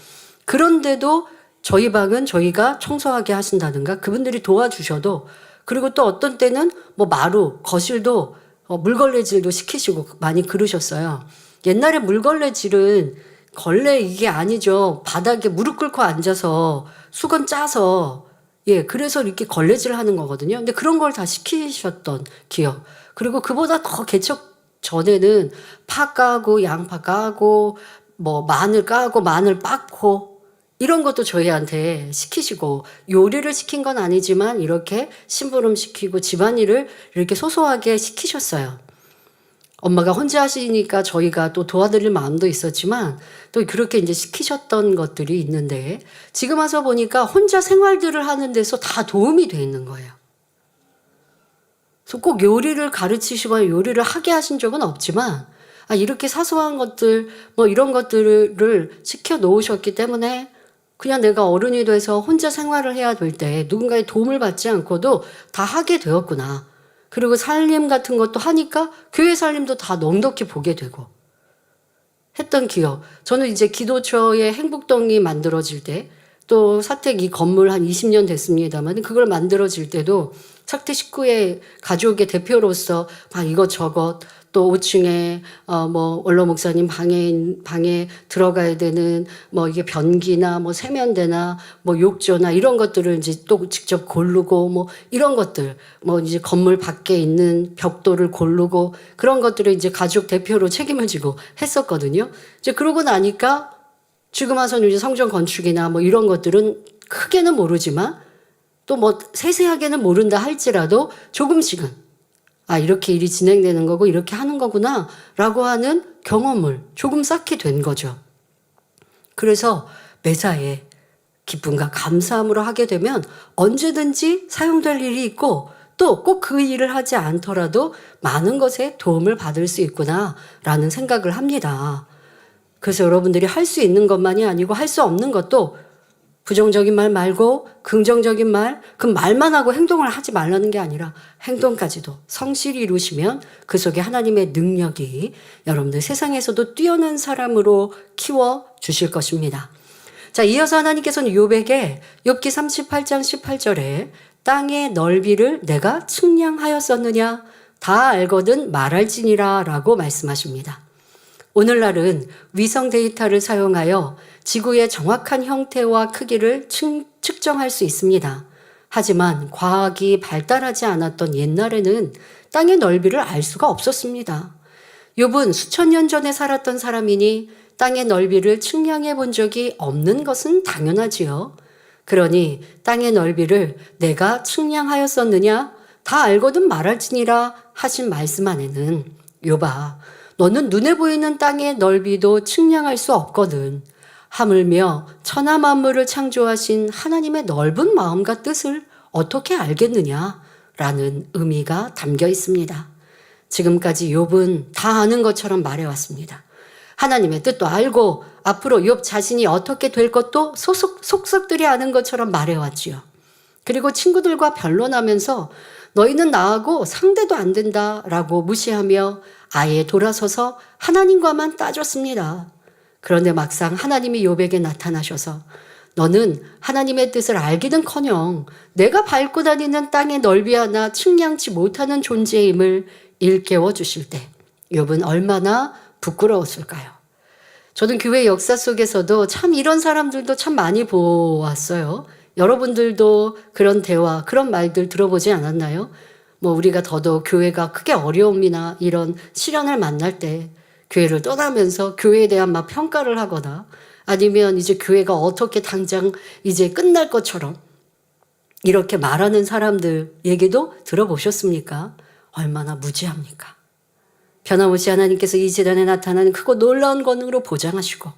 그런데도 저희 방은 저희가 청소하게 하신다든가 그분들이 도와주셔도, 그리고 또 어떤 때는 뭐 마루, 거실도 물걸레질도 시키시고 많이 그러셨어요. 옛날에 물걸레질은 걸레 이게 아니죠. 바닥에 무릎 꿇고 앉아서 수건 짜서, 예, 그래서 이렇게 걸레질 하는 거거든요. 근데 그런 걸 다 시키셨던 기억. 그리고 그보다 더 개척 전에는 파 까고 양파 까고 뭐 마늘 까고 마늘 빻고 이런 것도 저희한테 시키시고, 요리를 시킨 건 아니지만 이렇게 심부름 시키고 집안일을 이렇게 소소하게 시키셨어요. 엄마가 혼자 하시니까 저희가 또 도와드릴 마음도 있었지만 또 그렇게 이제 시키셨던 것들이 있는데, 지금 와서 보니까 혼자 생활들을 하는 데서 다 도움이 돼 있는 거예요. 그래서 꼭 요리를 가르치시거나 요리를 하게 하신 적은 없지만, 이렇게 사소한 것들, 뭐 이런 것들을 시켜 놓으셨기 때문에 그냥 내가 어른이 돼서 혼자 생활을 해야 될 때 누군가의 도움을 받지 않고도 다 하게 되었구나. 그리고 살림 같은 것도 하니까 교회 살림도 다 넉넉히 보게 되고 했던 기억. 저는 이제 기도처의 행복동이 만들어질 때, 또 사택 이 건물 한 20년 됐습니다만 그걸 만들어질 때도 사택 식구의 가족의 대표로서 막 이것저것, 또 5층에 뭐 원로 목사님 방에 들어가야 되는 뭐 이게 변기나 뭐 세면대나 뭐 욕조나 이런 것들을 이제 또 직접 고르고, 뭐 이런 것들, 뭐 이제 건물 밖에 있는 벽돌을 고르고, 그런 것들을 이제 가족 대표로 책임을 지고 했었거든요. 이제 그러고 나니까 지금 와서는 이제 성전 건축이나 뭐 이런 것들은 크게는 모르지만 또 뭐 세세하게는 모른다 할지라도 조금씩은 이렇게 일이 진행되는 거고 이렇게 하는 거구나 라고 하는 경험을 조금 쌓게 된 거죠. 그래서 매사에 기쁨과 감사함으로 하게 되면 언제든지 사용될 일이 있고, 또 꼭 그 일을 하지 않더라도 많은 것에 도움을 받을 수 있구나라는 생각을 합니다. 그래서 여러분들이 할 수 있는 것만이 아니고 할 수 없는 것도 부정적인 말 말고 긍정적인 말, 그 말만 하고 행동을 하지 말라는 게 아니라 행동까지도 성실히 이루시면 그 속에 하나님의 능력이 여러분들 세상에서도 뛰어난 사람으로 키워 주실 것입니다. 자, 이어서 하나님께서는 욥에게 욥기 38장 18절에 땅의 넓이를 내가 측량하였었느냐 다 알거든 말할지니라 라고 말씀하십니다. 오늘날은 위성 데이터를 사용하여 지구의 정확한 형태와 크기를 측정할 수 있습니다. 하지만 과학이 발달하지 않았던 옛날에는 땅의 넓이를 알 수가 없었습니다. 욥은 수천 년 전에 살았던 사람이니 땅의 넓이를 측량해 본 적이 없는 것은 당연하지요. 그러니 땅의 넓이를 내가 측량하였었느냐 다 알거든 말할지니라 하신 말씀 안에는, 욥아 너는 눈에 보이는 땅의 넓이도 측량할 수 없거든. 하물며 천하 만물을 창조하신 하나님의 넓은 마음과 뜻을 어떻게 알겠느냐? 라는 의미가 담겨 있습니다. 지금까지 욥은 다 아는 것처럼 말해왔습니다. 하나님의 뜻도 알고 앞으로 욥 자신이 어떻게 될 것도 속속들이 아는 것처럼 말해왔지요. 그리고 친구들과 변론하면서 너희는 나하고 상대도 안 된다라고 무시하며 아예 돌아서서 하나님과만 따졌습니다. 그런데 막상 하나님이 욥에게 나타나셔서 너는 하나님의 뜻을 알기는커녕 내가 밟고 다니는 땅의 넓이 하나 측량치 못하는 존재임을 일깨워 주실 때 욥은 얼마나 부끄러웠을까요? 저는 교회 역사 속에서도 참 이런 사람들도 참 많이 보았어요. 여러분들도 그런 대화, 그런 말들 들어보지 않았나요? 뭐 우리가 더더욱 교회가 크게 어려움이나 이런 시련을 만날 때 교회를 떠나면서 교회에 대한 막 평가를 하거나, 아니면 이제 교회가 어떻게 당장 이제 끝날 것처럼 이렇게 말하는 사람들 얘기도 들어보셨습니까? 얼마나 무지합니까? 변함없이 하나님께서 이 재단에 나타나는 크고 놀라운 권능으로 보장하시고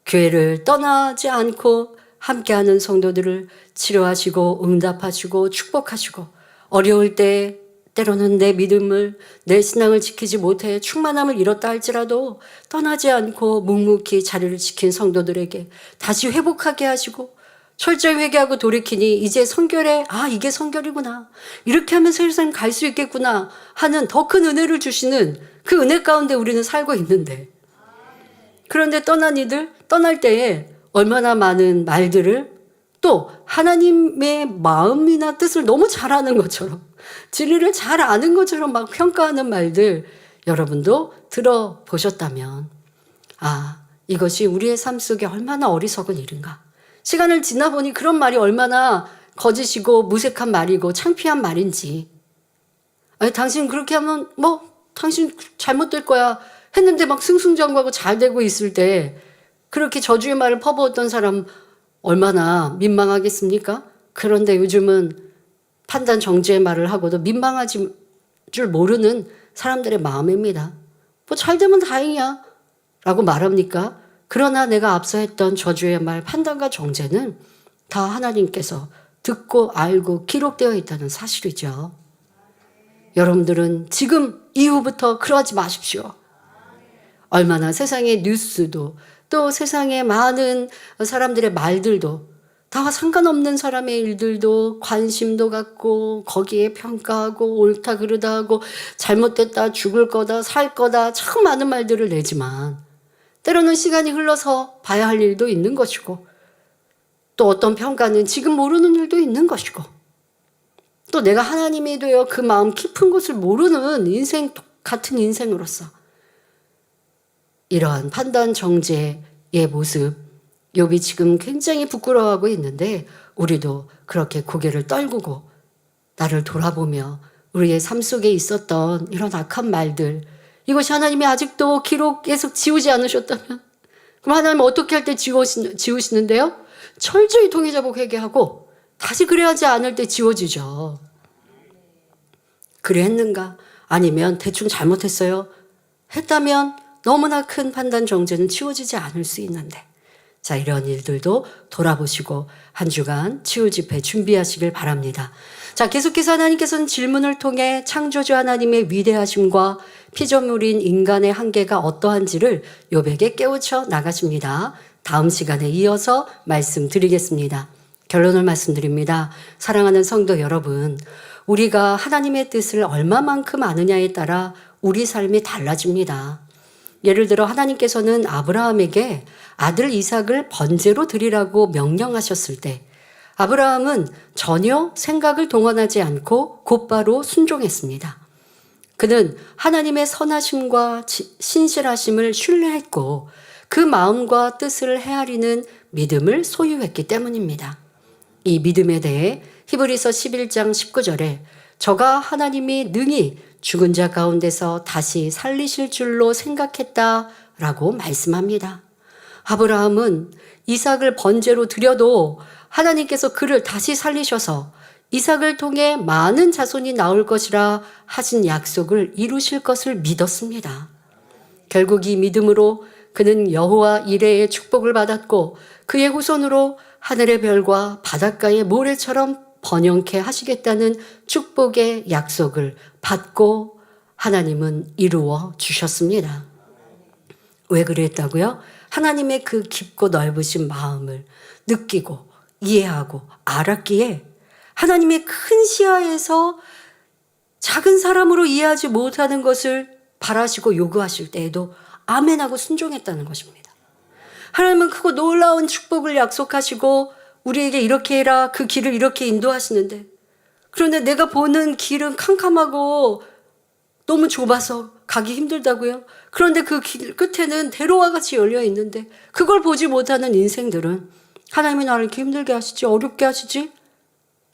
교회를 떠나지 않고 함께하는 성도들을 치료하시고 응답하시고 축복하시고, 어려울 때 때로는 내 믿음을, 내 신앙을 지키지 못해 충만함을 잃었다 할지라도 떠나지 않고 묵묵히 자리를 지킨 성도들에게 다시 회복하게 하시고 철저히 회개하고 돌이키니 이제 성결에 이게 성결이구나. 이렇게 하면 세상 갈 수 있겠구나 하는 더 큰 은혜를 주시는 그 은혜 가운데 우리는 살고 있는데, 그런데 떠난 이들, 떠날 때에 얼마나 많은 말들을 또 하나님의 마음이나 뜻을 너무 잘 아는 것처럼, 진리를 잘 아는 것처럼 막 평가하는 말들 여러분도 들어보셨다면 이것이 우리의 삶 속에 얼마나 어리석은 일인가. 시간을 지나보니 그런 말이 얼마나 거짓이고 무색한 말이고 창피한 말인지. 당신 그렇게 하면 당신 잘못될 거야 했는데 막 승승장구하고 잘 되고 있을 때 그렇게 저주의 말을 퍼부었던 사람 얼마나 민망하겠습니까? 그런데 요즘은 판단 정죄의 말을 하고도 민망하지 줄 모르는 사람들의 마음입니다. 잘 되면 다행이야 라고 말합니까? 그러나 내가 앞서 했던 저주의 말, 판단과 정죄는 다 하나님께서 듣고 알고 기록되어 있다는 사실이죠. 여러분들은 지금 이후부터 그러지 마십시오. 얼마나 세상의 뉴스도 또 세상의 많은 사람들의 말들도 다 상관없는 사람의 일들도 관심도 갖고 거기에 평가하고 옳다 그르다 하고 잘못됐다 죽을 거다 살 거다 참 많은 말들을 내지만 때로는 시간이 흘러서 봐야 할 일도 있는 것이고 또 어떤 평가는 지금 모르는 일도 있는 것이고 또 내가 하나님이 되어 그 마음 깊은 곳을 모르는 인생 같은 인생으로서 이러한 판단 정죄의 모습 욥이 지금 굉장히 부끄러워하고 있는데 우리도 그렇게 고개를 떨구고 나를 돌아보며 우리의 삶 속에 있었던 이런 악한 말들 이것이 하나님이 아직도 기록에서 지우지 않으셨다면 그럼 하나님 어떻게 할 때 지우시는데요? 철저히 통해자복 회개하고 다시 그래야 하지 않을 때 지워지죠. 그래 했는가? 아니면 대충 잘못했어요? 했다면 너무나 큰 판단 정죄는 치워지지 않을 수 있는데 자 이런 일들도 돌아보시고 한 주간 치유 집회 준비하시길 바랍니다. 자 계속해서 하나님께서는 질문을 통해 창조주 하나님의 위대하심과 피조물인 인간의 한계가 어떠한지를 욥에게 깨우쳐 나가십니다. 다음 시간에 이어서 말씀드리겠습니다. 결론을 말씀드립니다. 사랑하는 성도 여러분, 우리가 하나님의 뜻을 얼마만큼 아느냐에 따라 우리 삶이 달라집니다. 예를 들어 하나님께서는 아브라함에게 아들 이삭을 번제로 드리라고 명령하셨을 때 아브라함은 전혀 생각을 동원하지 않고 곧바로 순종했습니다. 그는 하나님의 선하심과 신실하심을 신뢰했고 그 마음과 뜻을 헤아리는 믿음을 소유했기 때문입니다. 이 믿음에 대해 히브리서 11장 19절에 저가 하나님이 능히 죽은 자 가운데서 다시 살리실 줄로 생각했다라고 말씀합니다. 아브라함은 이삭을 번제로 드려도 하나님께서 그를 다시 살리셔서 이삭을 통해 많은 자손이 나올 것이라 하신 약속을 이루실 것을 믿었습니다. 결국 이 믿음으로 그는 여호와 이레의 축복을 받았고 그의 후손으로 하늘의 별과 바닷가의 모래처럼 번영케 하시겠다는 축복의 약속을 받고 하나님은 이루어 주셨습니다. 왜 그랬다고요? 하나님의 그 깊고 넓으신 마음을 느끼고 이해하고 알았기에 하나님의 큰 시야에서 작은 사람으로 이해하지 못하는 것을 바라시고 요구하실 때에도 아멘하고 순종했다는 것입니다. 하나님은 크고 놀라운 축복을 약속하시고 우리에게 이렇게 해라 그 길을 이렇게 인도하시는데 그런데 내가 보는 길은 캄캄하고 너무 좁아서 가기 힘들다고요? 그런데 그 길 끝에는 대로와 같이 열려 있는데 그걸 보지 못하는 인생들은 하나님이 나를 이렇게 힘들게 하시지 어렵게 하시지?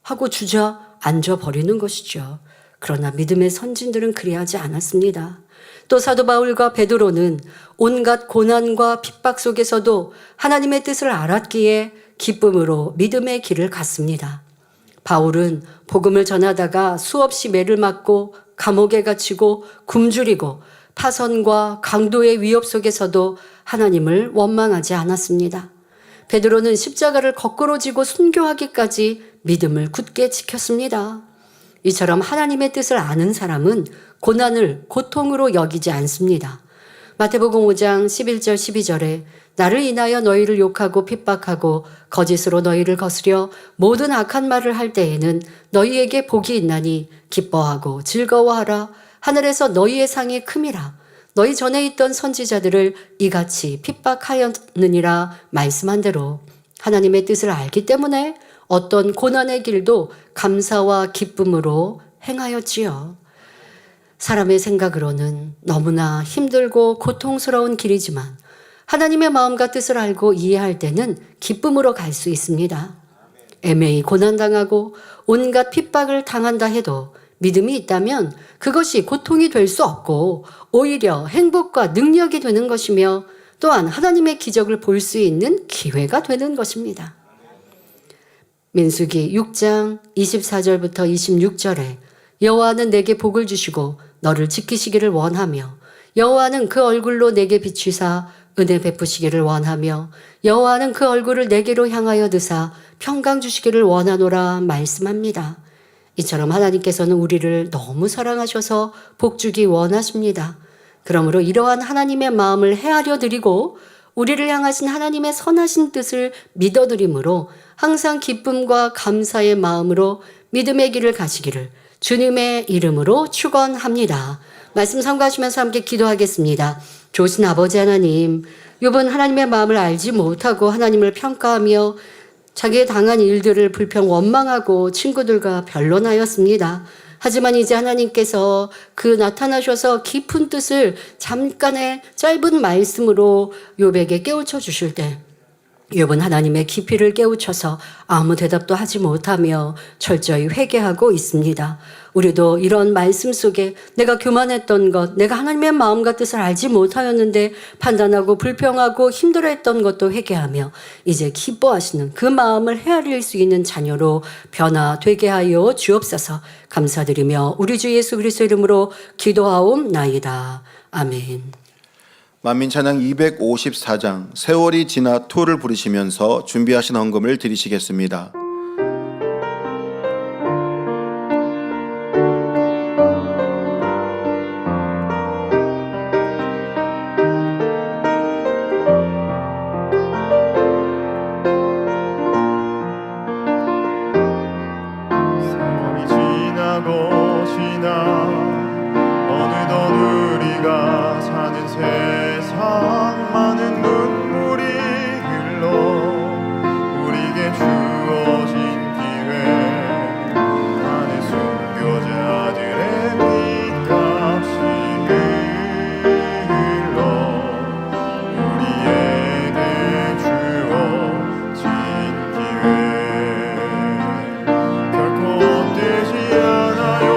하고 주저앉아 버리는 것이죠. 그러나 믿음의 선진들은 그리하지 않았습니다. 또 사도 바울과 베드로는 온갖 고난과 핍박 속에서도 하나님의 뜻을 알았기에 기쁨으로 믿음의 길을 갔습니다. 바울은 복음을 전하다가 수없이 매를 맞고 감옥에 갇히고 굶주리고 파선과 강도의 위협 속에서도 하나님을 원망하지 않았습니다. 베드로는 십자가를 거꾸로 지고 순교하기까지 믿음을 굳게 지켰습니다. 이처럼 하나님의 뜻을 아는 사람은 고난을 고통으로 여기지 않습니다. 마태복음 5장 11절 12절에 나를 인하여 너희를 욕하고 핍박하고 거짓으로 너희를 거스려 모든 악한 말을 할 때에는 너희에게 복이 있나니 기뻐하고 즐거워하라. 하늘에서 너희의 상이 큼이라. 너희 전에 있던 선지자들을 이같이 핍박하였느니라 말씀한 대로 하나님의 뜻을 알기 때문에 어떤 고난의 길도 감사와 기쁨으로 행하였지요. 사람의 생각으로는 너무나 힘들고 고통스러운 길이지만 하나님의 마음과 뜻을 알고 이해할 때는 기쁨으로 갈 수 있습니다. 애매히 고난당하고 온갖 핍박을 당한다 해도 믿음이 있다면 그것이 고통이 될 수 없고 오히려 행복과 능력이 되는 것이며 또한 하나님의 기적을 볼 수 있는 기회가 되는 것입니다. 민수기 6장 24절부터 26절에 여호와는 내게 복을 주시고 너를 지키시기를 원하며 여호와는 그 얼굴로 내게 비추사 은혜 베푸시기를 원하며 여호와는 그 얼굴을 내게로 향하여 드사 평강 주시기를 원하노라 말씀합니다. 이처럼 하나님께서는 우리를 너무 사랑하셔서 복 주기 원하십니다. 그러므로 이러한 하나님의 마음을 헤아려 드리고 우리를 향하신 하나님의 선하신 뜻을 믿어드림으로 항상 기쁨과 감사의 마음으로 믿음의 길을 가시기를 주님의 이름으로 축원합니다. 말씀 참고하시면서 함께 기도하겠습니다. 좋으신 아버지 하나님, 요번 하나님의 마음을 알지 못하고 하나님을 평가하며 자기의 당한 일들을 불평 원망하고 친구들과 변론하였습니다. 하지만 이제 하나님께서 그 나타나셔서 깊은 뜻을 잠깐의 짧은 말씀으로 욥에게 깨우쳐 주실 때 욥은 하나님의 깊이를 깨우쳐서 아무 대답도 하지 못하며 철저히 회개하고 있습니다. 우리도 이런 말씀 속에 내가 교만했던 것, 내가 하나님의 마음과 뜻을 알지 못하였는데 판단하고 불평하고 힘들어했던 것도 회개하며 이제 기뻐하시는 그 마음을 헤아릴 수 있는 자녀로 변화되게 하여 주옵소서. 감사드리며 우리 주 예수 그리스도 이름으로 기도하옵나이다. 아멘. 만민찬양 254장 세월이 지나 토를 부르시면서 준비하신 헌금을 드리시겠습니다. 세월이 지나고 지나 어느덧 우리가 사는 세상 많은 눈물이 흘러 우리에게 주어진 기회 많은 순교자들의 핏값이 흘러 우리에게 주어진 기회 결코 헛되지 않아요.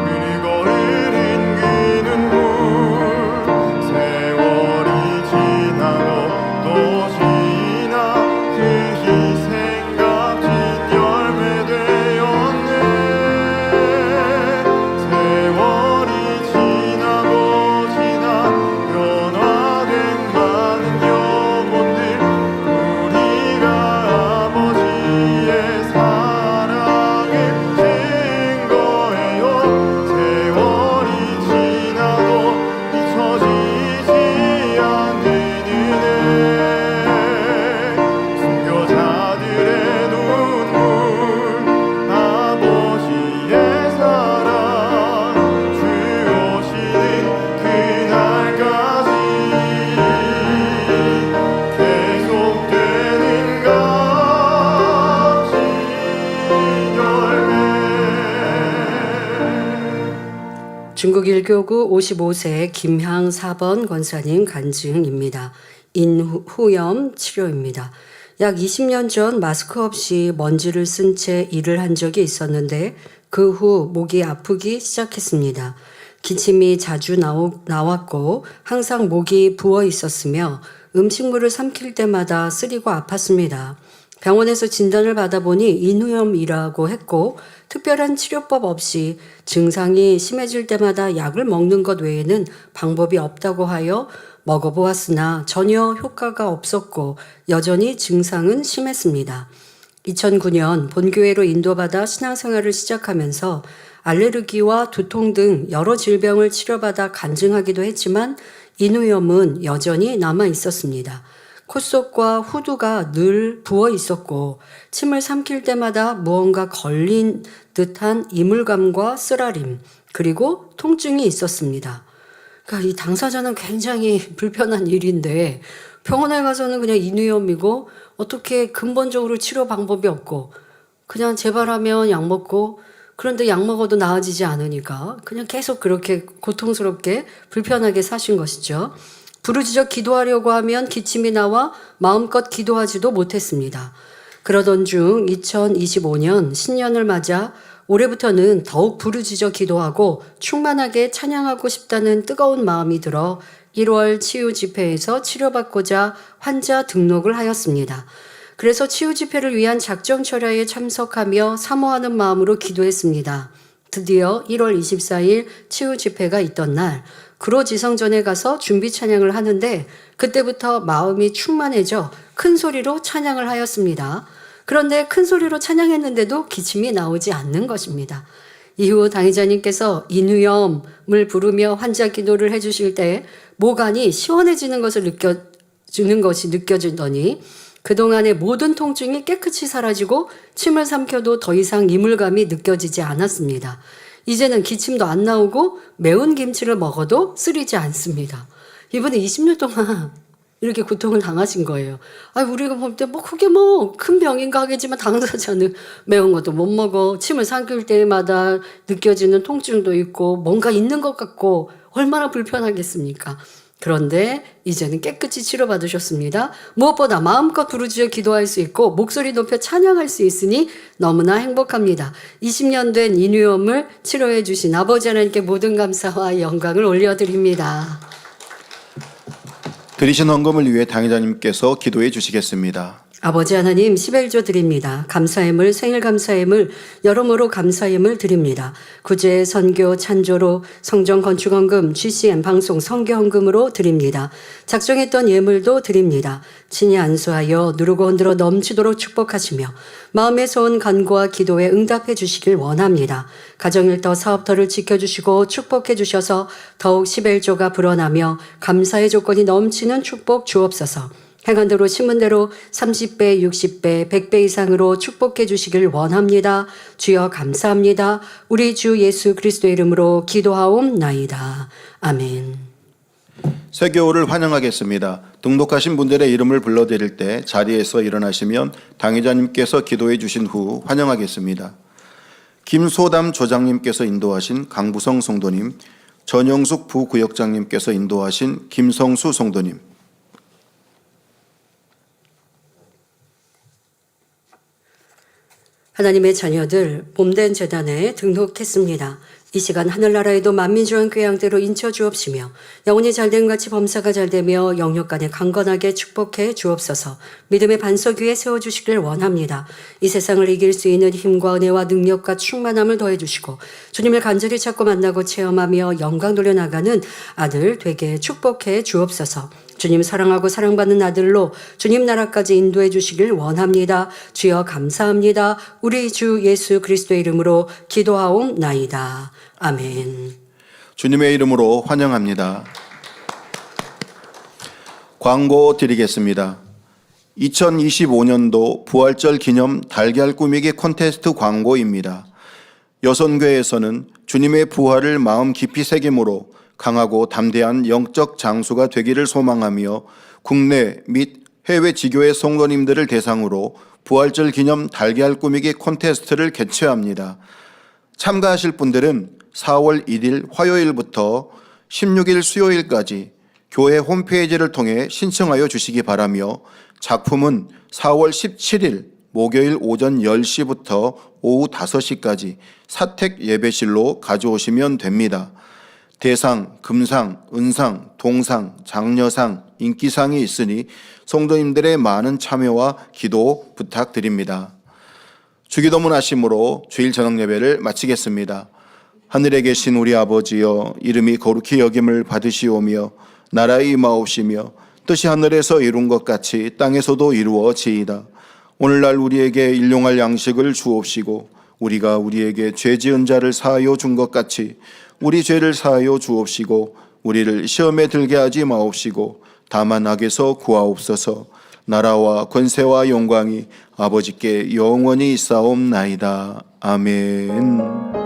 그리고 흐린 그 눈물 세월이 지나고 또 지나 그 희생 값진 열매 되었네. 세월이 지나고 지나 변화된 많은 영혼들 우리가 아버지의 사랑을 증거해요. 세월이 지나도 잊혀지지 않는 은혜 순교자들의 눈물 아버지의 사랑 주오시는 그날까지 계속되는 값진 열매. 중국 일교구 55세 김향 4번 권사님 간증입니다. 인후염 치료입니다. 약 20년 전 마스크 없이 먼지를 쓴 채 일을 한 적이 있었는데 그 후 목이 아프기 시작했습니다. 기침이 자주 나왔고 항상 목이 부어 있었으며 음식물을 삼킬 때마다 쓰리고 아팠습니다. 병원에서 진단을 받아보니 인후염이라고 했고 특별한 치료법 없이 증상이 심해질 때마다 약을 먹는 것 외에는 방법이 없다고 하여 먹어보았으나 전혀 효과가 없었고 여전히 증상은 심했습니다. 2009년 본교회로 인도받아 신앙생활을 시작하면서 알레르기와 두통 등 여러 질병을 치료받아 간증하기도 했지만 인후염은 여전히 남아 있었습니다. 콧속과 후두가 늘 부어 있었고 침을 삼킬 때마다 무언가 걸린 듯한 이물감과 쓰라림 그리고 통증이 있었습니다. 그러니까 이 당사자는 굉장히 불편한 일인데 병원에 가서는 그냥 인후염이고 어떻게 근본적으로 치료 방법이 없고 그냥 재발하면 약 먹고 그런데 약 먹어도 나아지지 않으니까 그냥 계속 그렇게 고통스럽게 불편하게 사신 것이죠. 부르짖어 기도하려고 하면 기침이 나와 마음껏 기도하지도 못했습니다. 그러던 중 2025년 신년을 맞아 올해부터는 더욱 부르짖어 기도하고 충만하게 찬양하고 싶다는 뜨거운 마음이 들어 1월 치유 집회에서 치료받고자 환자 등록을 하였습니다. 그래서 치유 집회를 위한 작정 철야에 참석하며 사모하는 마음으로 기도했습니다. 드디어 1월 24일 치유 집회가 있던 날 구로지성전에 가서 준비 찬양을 하는데 그때부터 마음이 충만해져 큰 소리로 찬양을 하였습니다. 그런데 큰 소리로 찬양했는데도 기침이 나오지 않는 것입니다. 이후 당의자님께서 인후염을 부르며 환자 기도를 해주실 때 모간이 시원해지는 것을 느껴지더니 그동안의 모든 통증이 깨끗이 사라지고 침을 삼켜도 더 이상 이물감이 느껴지지 않았습니다. 이제는 기침도 안 나오고 매운 김치를 먹어도 쓰리지 않습니다. 이분은 20년 동안 이렇게 고통을 당하신 거예요. 우리가 볼 때 그게 큰 병인가 하겠지만 당사자는 매운 것도 못 먹어. 침을 삼킬 때마다 느껴지는 통증도 있고 뭔가 있는 것 같고 얼마나 불편하겠습니까? 그런데 이제는 깨끗이 치료받으셨습니다. 무엇보다 마음껏 부르짖어 기도할 수 있고 목소리 높여 찬양할 수 있으니 너무나 행복합니다. 20년 된 인후염을 치료해 주신 아버지 하나님께 모든 감사와 영광을 올려드립니다. 드리신 헌금을 위해 당회자님께서 기도해 주시겠습니다. 아버지 하나님 11조 드립니다. 감사함을 생일 감사함을 여러모로 감사함을 드립니다. 구제 선교 찬조로 성전 건축헌금 GCN 방송 선교헌금으로 드립니다. 작정했던 예물도 드립니다. 친히 안수하여 누르고 흔들어 넘치도록 축복하시며 마음에서 온 간구와 기도에 응답해 주시길 원합니다. 가정일터 사업터를 지켜주시고 축복해 주셔서 더욱 11조가 불어나며 감사의 조건이 넘치는 축복 주옵소서. 행한 대로 심은 대로 30배, 60배, 100배 이상으로 축복해 주시길 원합니다. 주여 감사합니다. 우리 주 예수 그리스도의 이름으로 기도하옵나이다. 아멘. 세교를 환영하겠습니다. 등록하신 분들의 이름을 불러드릴 때 자리에서 일어나시면 당회자님께서 기도해 주신 후 환영하겠습니다. 김소담 조장님께서 인도하신 강부성 성도님, 전영숙 부구역장님께서 인도하신 김성수 성도님, 하나님의 자녀들 봄된 재단에 등록했습니다. 이 시간 하늘나라에도 만민주한 궤양대로 인쳐 주옵시며 영혼이 잘됨 같이 범사가 잘되며 영육간에 강건하게 축복해 주옵소서. 믿음의 반석 위에 세워주시길 원합니다. 이 세상을 이길 수 있는 힘과 은혜와 능력과 충만함을 더해주시고 주님을 간절히 찾고 만나고 체험하며 영광 돌려나가는 아들 되게 축복해 주옵소서. 주님 사랑하고 사랑받는 아들로 주님 나라까지 인도해 주시길 원합니다. 주여 감사합니다. 우리 주 예수 그리스도의 이름으로 기도하옵나이다. 아멘. 주님의 이름으로 환영합니다. 광고 드리겠습니다. 2025년도 부활절 기념 달걀 꾸미기 콘테스트 광고입니다. 여선교회에서는 주님의 부활을 마음 깊이 새김으로 강하고 담대한 영적 장수가 되기를 소망하며 국내 및 해외 지교회 성도님들을 대상으로 부활절 기념 달걀 꾸미기 콘테스트를 개최합니다. 참가하실 분들은 4월 1일 화요일부터 16일 수요일까지 교회 홈페이지를 통해 신청하여 주시기 바라며 작품은 4월 17일 목요일 오전 10시부터 오후 5시까지 사택 예배실로 가져오시면 됩니다. 대상, 금상, 은상, 동상, 장려상, 인기상이 있으니 성도님들의 많은 참여와 기도 부탁드립니다. 주기도문 하심으로 주일 저녁 예배를 마치겠습니다. 하늘에 계신 우리 아버지여, 이름이 거룩히 여김을 받으시오며 나라의 임하옵시며 뜻이 하늘에서 이룬 것 같이 땅에서도 이루어지이다. 오늘날 우리에게 일용할 양식을 주옵시고 우리가 우리에게 죄 지은 자를 사하여 준 것 같이 우리 죄를 사하여 주옵시고 우리를 시험에 들게 하지 마옵시고 다만 악에서 구하옵소서. 나라와 권세와 영광이 아버지께 영원히 있사옵나이다. 아멘.